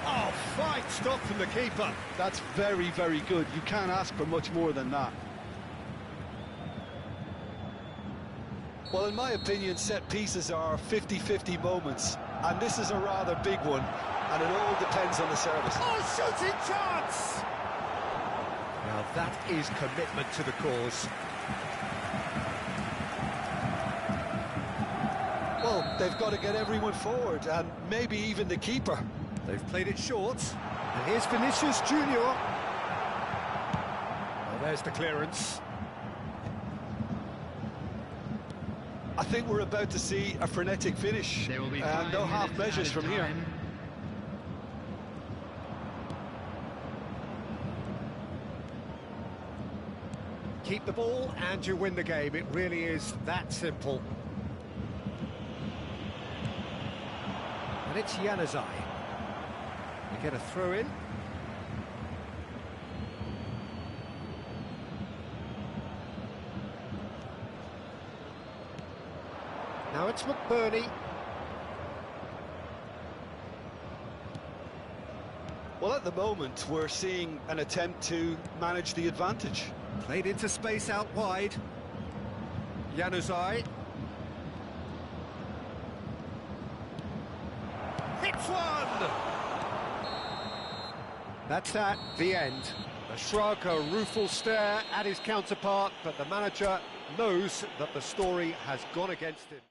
Oh, Fine stop from the keeper. That's very, very good. You can't ask for much more than that. Well, in my opinion, set pieces are 50-50 moments, and this is a rather big one, and it all depends on the service. Oh, shooting chance! Now that is commitment to the cause. Well, they've got to get everyone forward, and maybe even the keeper. They've played it short. And here's Vinicius Junior. Well, there's the clearance. I think we're about to see a frenetic finish. There will be No half measures from here. Keep the ball and you win the game. It really is that simple. And it's Januzaj. We get a throw in. Now it's McBurney. Well, at the moment, we're seeing an attempt to manage the advantage. Played into space out wide. Januzaj. Hits one! That's that, the end. A shrug, a rueful stare at his counterpart, but the manager knows that the story has gone against him.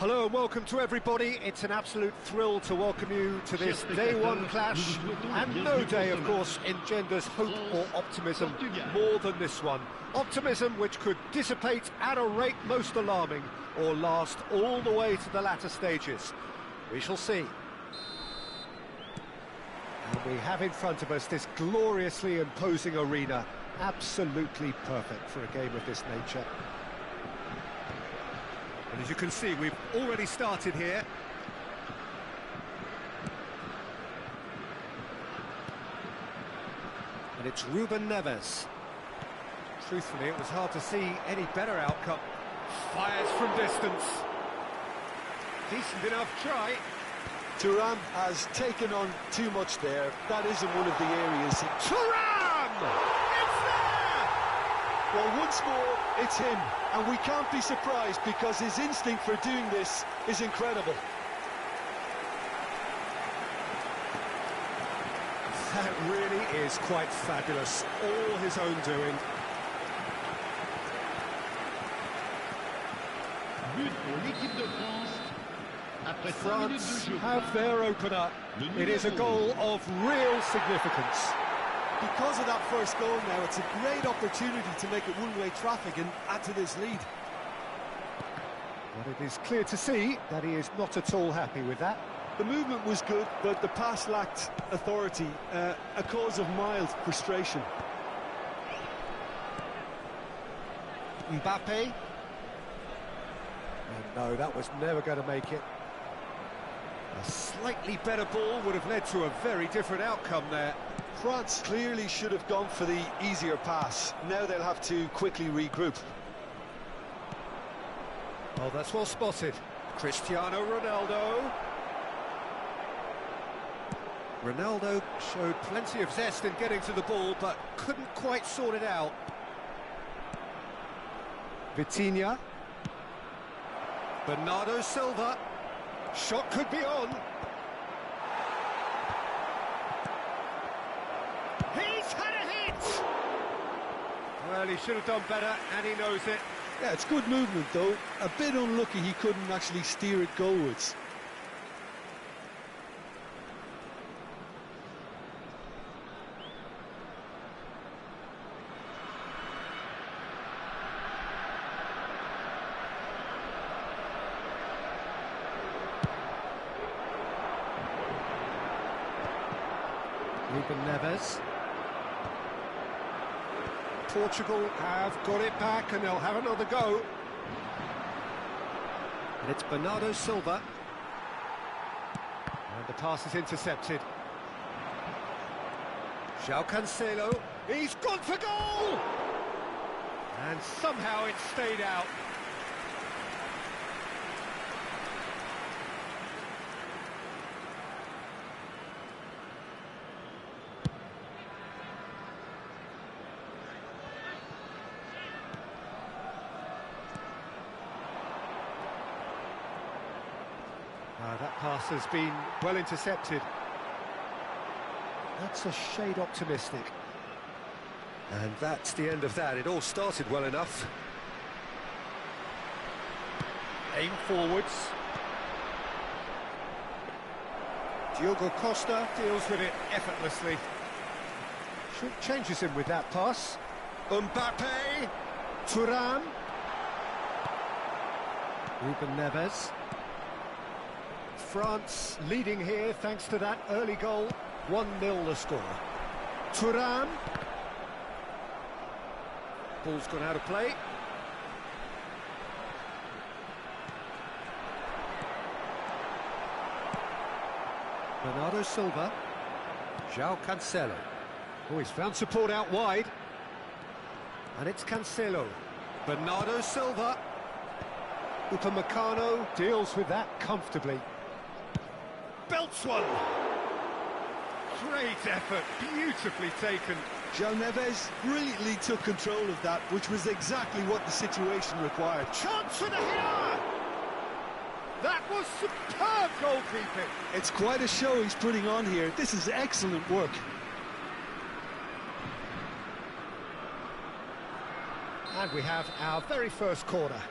Hello and welcome to everybody. It's an absolute thrill to welcome you to this day one clash, and no day, of course, engenders hope or optimism more than this one. Optimism which could dissipate at a rate most alarming, or last all the way to the latter stages. We shall see. And we have in front of us this gloriously imposing arena, absolutely perfect for a game of this nature. And as you can see, we've already started here. And it's Ruben Neves. Truthfully, it was hard to see any better outcome. Fires from distance. Decent enough try. Thuram has taken on too much there. That isn't one of the areas. Thuram! It's there! Well, once more, it's him. And we can't be surprised because his instinct for doing this is incredible. That really is quite fabulous. All his own doing. But pour l'équipe de France. Après 5 minutes France de jeu. have their opener. It is a goal of real significance. Because of that first goal now, it's a great opportunity to make it one-way traffic and add to this lead. But it is clear to see that he is not at all happy with that. The movement was good, but the pass lacked authority, a cause of mild frustration. Mbappe. And no, that was never going to make it. A slightly better ball would have led to a very different outcome there. France clearly should have gone for the easier pass. Now they'll have to quickly regroup. Oh, that's well spotted. Cristiano Ronaldo. Ronaldo showed plenty of zest in getting to the ball, but couldn't quite sort it out. Vitinha. Bernardo Silva. Shot could be on. He's had a hit! Well, he should have done better, and he knows it. Yeah, it's good movement though. A bit unlucky he couldn't actually steer it goalwards. Ruben Neves. Portugal have got it back and they'll have another go. And it's Bernardo Silva. And the pass is intercepted. João Cancelo. He's gone for goal! And somehow it stayed out. That pass has been well intercepted. That's a shade optimistic. And that's the end of that. It all started well enough. Aim forwards. Diogo Costa deals with it effortlessly. Changes him with that pass. Mbappe. Thuram. Ruben Neves. France leading here thanks to that early goal. 1-0 the score. Thuram. Ball's gone out of play. Bernardo Silva. João Cancelo. Oh, he's found support out wide. And it's Cancelo. Bernardo Silva. Upamecano deals with that comfortably. Belts one. Great effort, beautifully taken. João Neves brilliantly took control of that, which was exactly what the situation required. Chance for the header! That was superb goalkeeping. It's quite a show he's putting on here. This is excellent work. And we have our very first corner.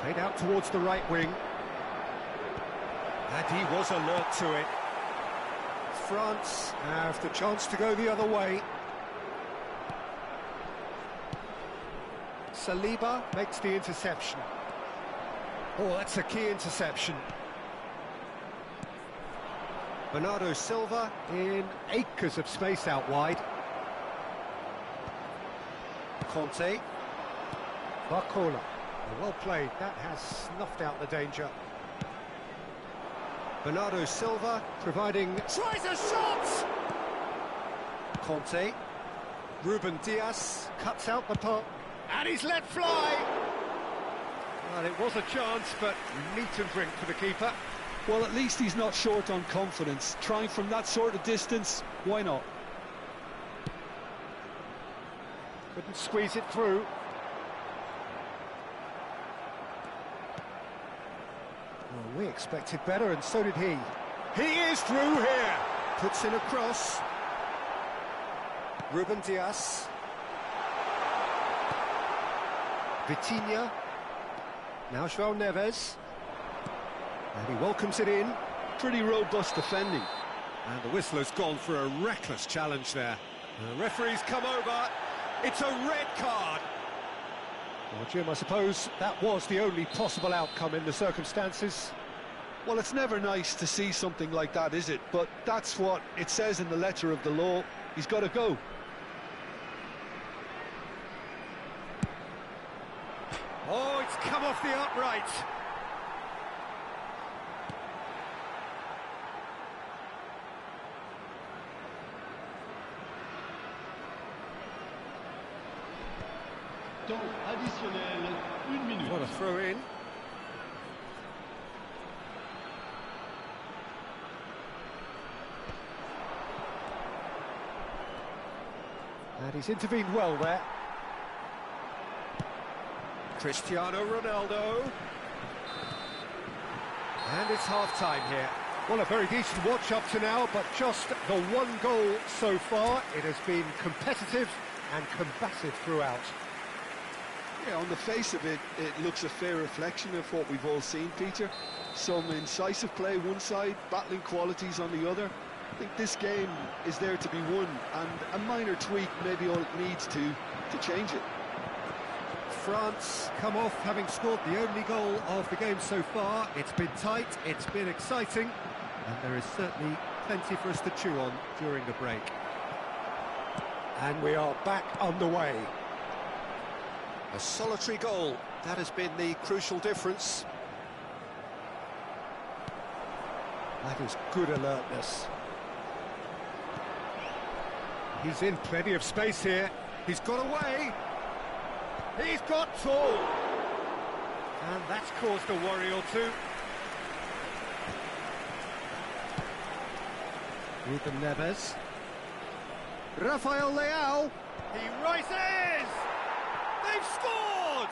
Played out towards the right wing. And he was alert to it. France have the chance to go the other way. Saliba makes the interception. Oh, that's a key interception. Bernardo Silva in acres of space out wide. Conte. Barcola. Well played. That has snuffed out the danger. Bernardo Silva providing... Tries a shot! Conte. Ruben Dias cuts out the puck. And he's let fly! Well, it was a chance, but meat and drink for the keeper. Well, at least he's not short on confidence. Trying from that sort of distance, why not? Couldn't squeeze it through. Well, we expected better, and so did he. He is through here! Puts in a cross. Ruben Dias. Vitinha. Now João Neves. And he welcomes it in. Pretty robust defending. And the whistler's gone for a reckless challenge there. The referee's come over. It's a red card. Well, Jim, I suppose that was the only possible outcome in the circumstances. Well, it's never nice to see something like that, is it? But that's what it says in the letter of the law. He's got to go. Oh, it's come off the upright. Temps additionnel, 1 minute. What a throw in. And he's intervened well there. Cristiano Ronaldo. And it's half-time here. Well, a very decent watch up to now, but just the one goal so far. It has been competitive and combative throughout. Yeah, on the face of it, it looks a fair reflection of what we've all seen, Peter. Some incisive play one side, battling qualities on the other. I think this game is there to be won, and a minor tweak may be all it needs to change it. France come off having scored the only goal of the game so far. It's been tight, it's been exciting, and there is certainly plenty for us to chew on during the break. And we are back underway. A solitary goal, that has been the crucial difference. That is good alertness. He's in plenty of space here. He's got away. He's got tall. And that's caused a worry or two. Ruben Neves. Rafael Leao. He rises. They've scored.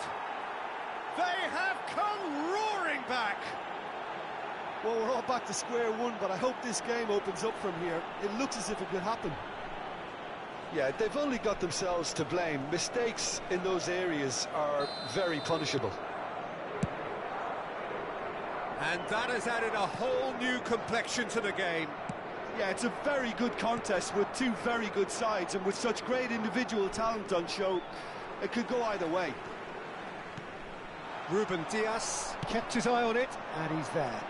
They have come roaring back. Well, we're all back to square one, but I hope this game opens up from here. It looks as if it could happen. Yeah, they've only got themselves to blame. Mistakes in those areas are very punishable. And that has added a whole new complexion to the game. Yeah, it's a very good contest with two very good sides, and with such great individual talent on show, it could go either way. Ruben Dias kept his eye on it, and he's there.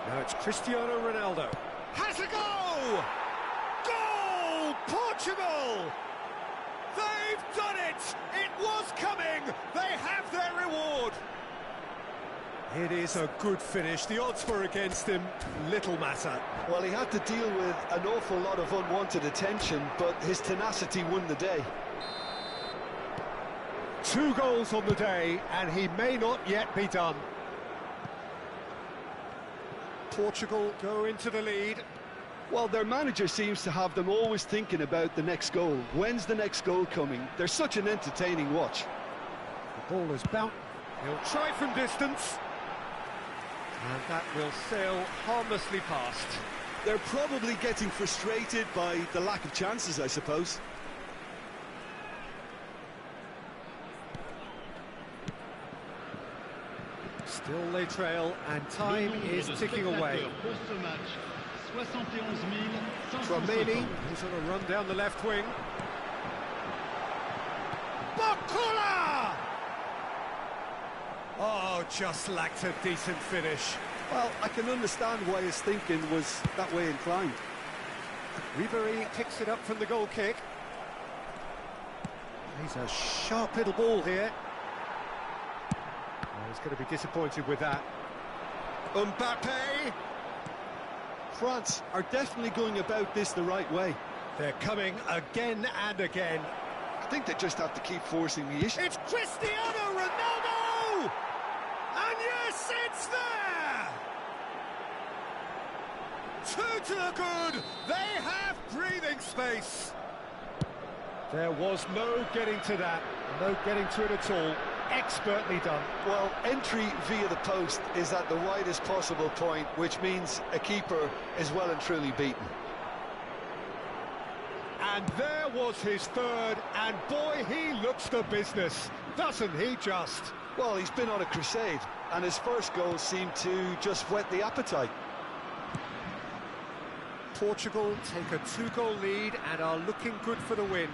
Now it's Cristiano Ronaldo. Has a go! Goal! Portugal! They've done it! It was coming! They have their reward! It is a good finish. The odds were against him. Little matter. Well, he had to deal with an awful lot of unwanted attention, but his tenacity won the day. 2 goals on the day, and he may not yet be done. Portugal go into the lead. Well, their manager seems to have them always thinking about the next goal. When's the next goal coming? They're such an entertaining watch. The ball is bounced. He'll try from distance. And that will sail harmlessly past. They're probably getting frustrated by the lack of chances, I suppose. Still they trail, and time is ticking away. Tromeni, who's on a run down the left wing. Bakula! Oh, just lacked a decent finish. Well, I can understand why his thinking was that way inclined. Ribery picks it up from the goal kick. He's a sharp little ball here. Oh, he's going to be disappointed with that. Mbappe! France are definitely going about this the right way. They're coming again and again. I think they just have to keep forcing the issue. It's Cristiano Ronaldo! And yes, it's there! Two to the good! They have breathing space! There was no getting to that, no getting to it at all. Expertly done. Well, entry via the post is at the widest possible point, which means a keeper is well and truly beaten. And there was his third, and boy, he looks the business, doesn't he just? Well, he's been on a crusade, and his first goal seemed to just whet the appetite. Portugal take a 2-goal lead and are looking good for the win.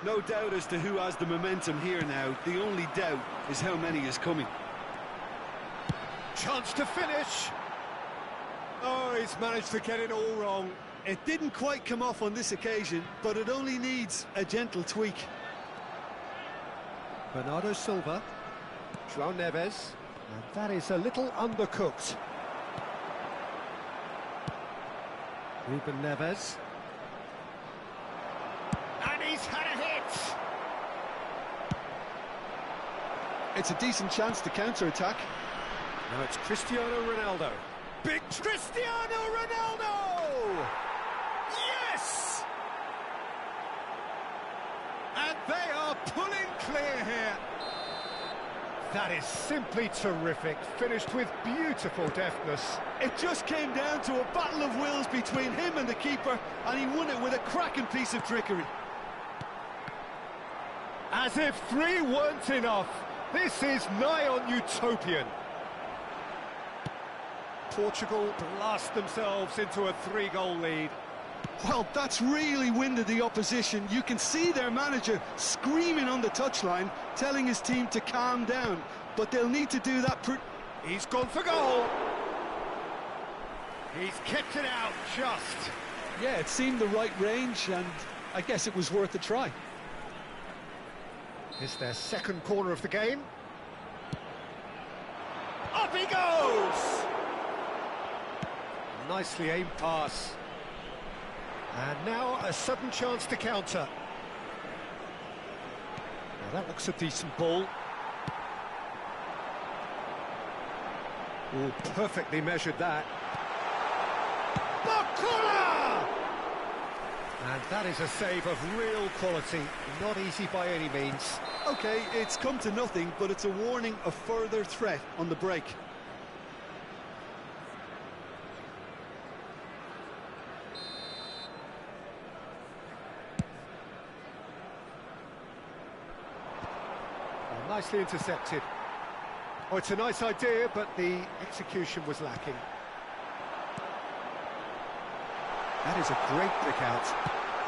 No doubt as to who has the momentum here now. The only doubt is how many is coming. Chance to finish. Oh, he's managed to get it all wrong. It didn't quite come off on this occasion, but it only needs a gentle tweak. Bernardo Silva. João Neves. And that is a little undercooked. Ruben Neves. And he's had a hit! It's a decent chance to counter-attack. Now it's Cristiano Ronaldo. Big Cristiano Ronaldo! Yes! And they are pulling clear here. That is simply terrific, finished with beautiful deftness. It just came down to a battle of wills between him and the keeper, and he won it with a cracking piece of trickery. As if 3 weren't enough, this is nigh on utopian. Portugal blast themselves into a 3-goal lead. Well, that's really winded the opposition. You can see their manager screaming on the touchline, telling his team to calm down. But they'll need to do that. He's gone for goal. He's kept it out just. Yeah, it seemed the right range, and I guess it was worth a try. It's their second corner of the game. Up he goes! Nicely aimed pass. And now a sudden chance to counter. Now that looks a decent ball. Oh, perfectly measured that. Bakula! And that is a save of real quality, not easy by any means. OK, it's come to nothing, but it's a warning of further threat on the break. Nicely intercepted. Oh, it's a nice idea, but the execution was lacking. That is a great pick out.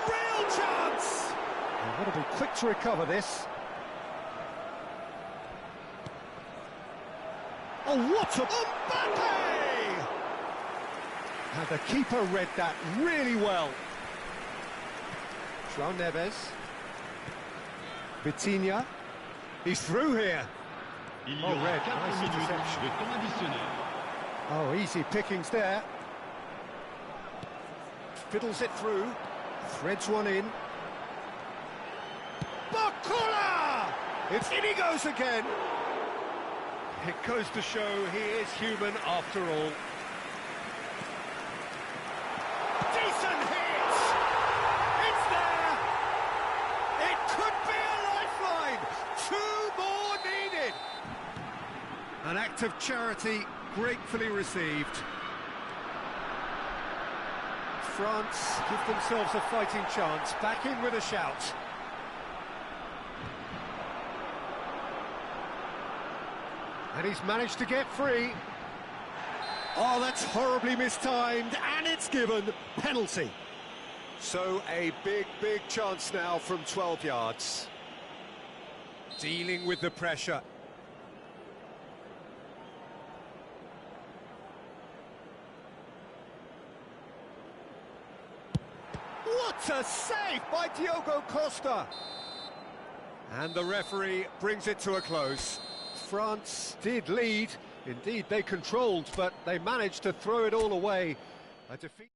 Real chance! They've got to be quick to recover this. Oh, what a... Mbappe! And the keeper read that really well. João Neves. Vitinha. He's through here. Oh, red, nice interception. Oh, easy pickings there. Fiddles it through. Threads one in. Bakula! It's in he goes again. It goes to show he is human after all. Decent hit! It's there! It could be a lifeline! 2 more needed! An act of charity gratefully received. France give themselves a fighting chance, back in with a shout. And he's managed to get free. Oh, that's horribly mistimed, and it's given penalty. So a big chance now from 12 yards. Dealing with the pressure. What a save by Diogo Costa! And the referee brings it to a close. France did lead, indeed they controlled, but they managed to throw it all away. A defeat.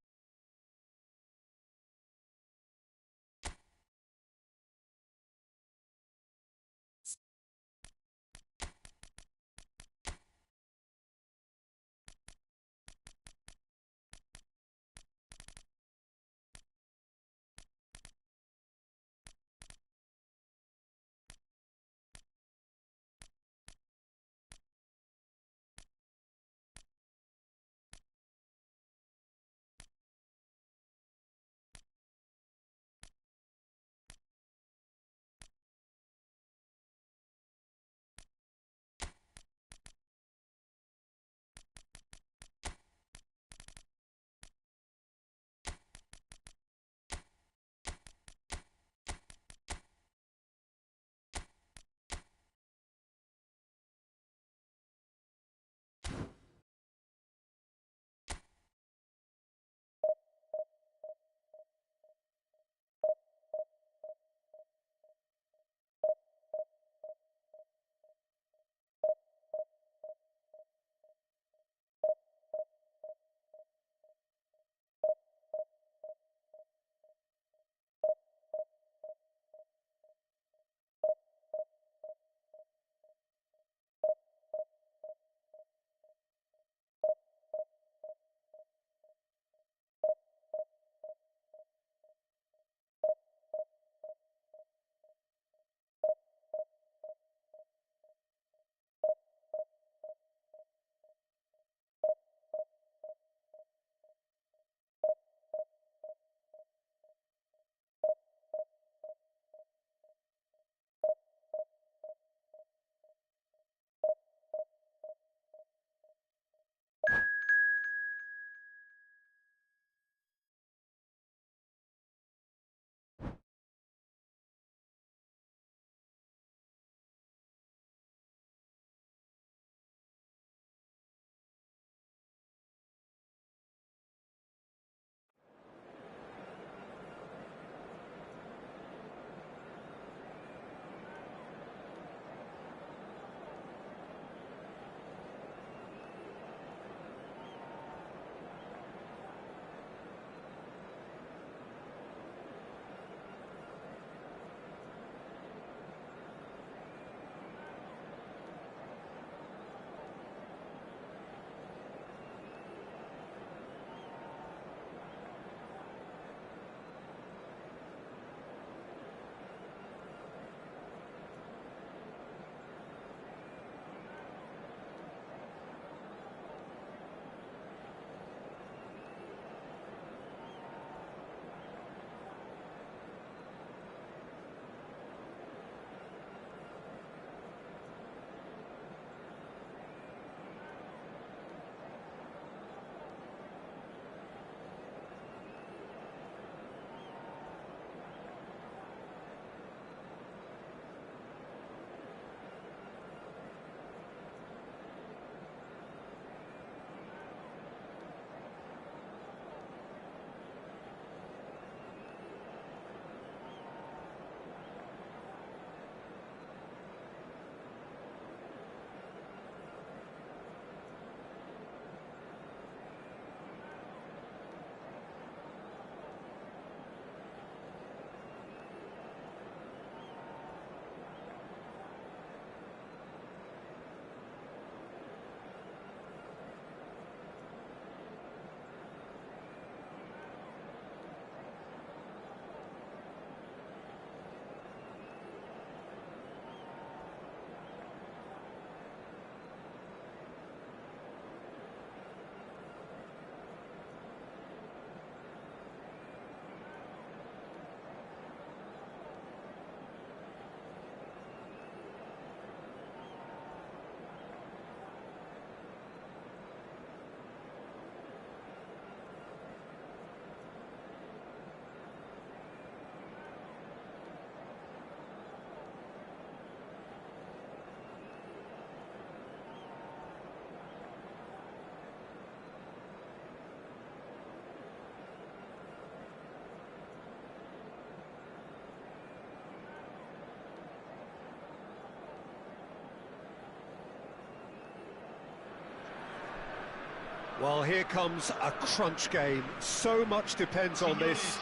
Well, here comes a crunch game. So much depends on this.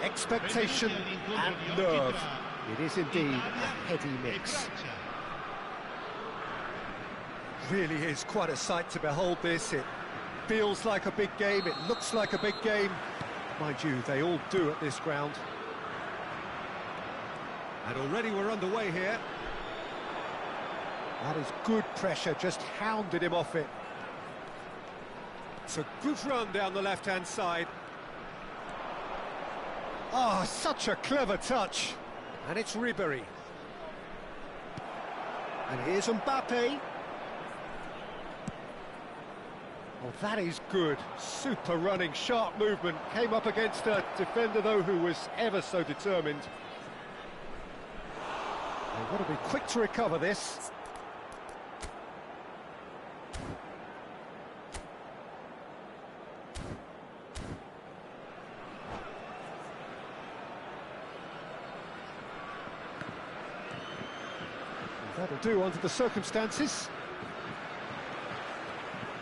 Expectation and nerve. It is indeed a heady mix. Really is quite a sight to behold this. It feels like a big game, it looks like a big game. Mind you, they all do at this ground. And already we're underway here. That is good pressure, just hounded him off it. It's a good run down the left-hand side. Oh, such a clever touch. And it's Ribéry. And here's Mbappe. Oh, that is good. Super running, sharp movement. Came up against a defender, though, who was ever so determined. They've got to be quick to recover this. That'll do under the circumstances.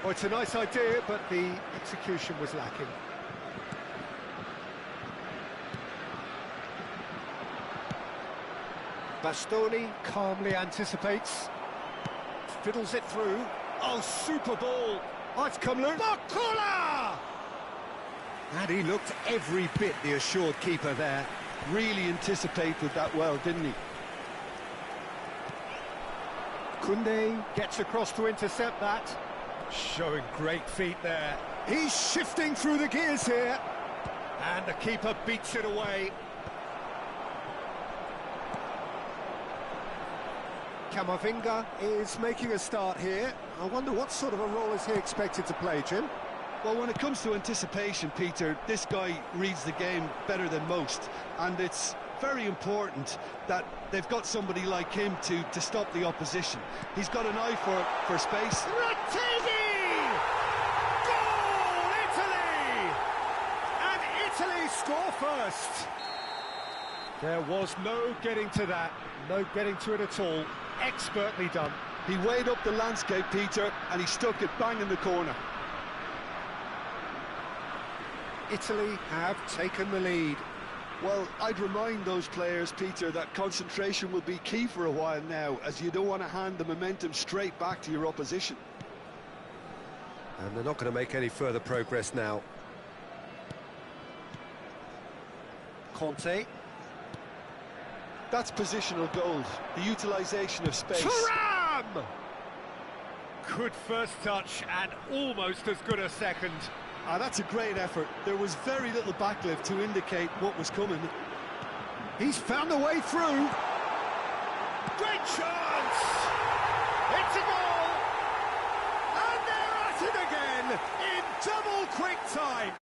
Oh, it's a nice idea, but the execution was lacking. Bastoni calmly anticipates. Fiddles it through. Oh, super ball. Oh, it's come loose. Bakula! And he looked every bit the assured keeper there. Really anticipated that well, didn't he? Koundé gets across to intercept that. Showing great feet there. He's shifting through the gears here. And the keeper beats it away. Camavinga is making a start here. I wonder what sort of a role is he expected to play, Jim? Well, when it comes to anticipation, Peter, this guy reads the game better than most. And it's very important that they've got somebody like him to stop the opposition. He's got an eye for space. Rattini! Goal, Italy! And Italy score first. There was no getting to that, no getting to it at all. Expertly done. He weighed up the landscape, Peter, and he stuck it bang in the corner. Italy have taken the lead. Well, I'd remind those players, Peter, that concentration will be key for a while now, as you don't want to hand the momentum straight back to your opposition. And they're not going to make any further progress now. Conte. That's positional gold, the utilisation of space. Thuram! Good first touch and almost as good a second. Ah, that's a great effort. There was very little backlift to indicate what was coming. He's found a way through. Great chance! It's a goal! And they're at it again in double quick time.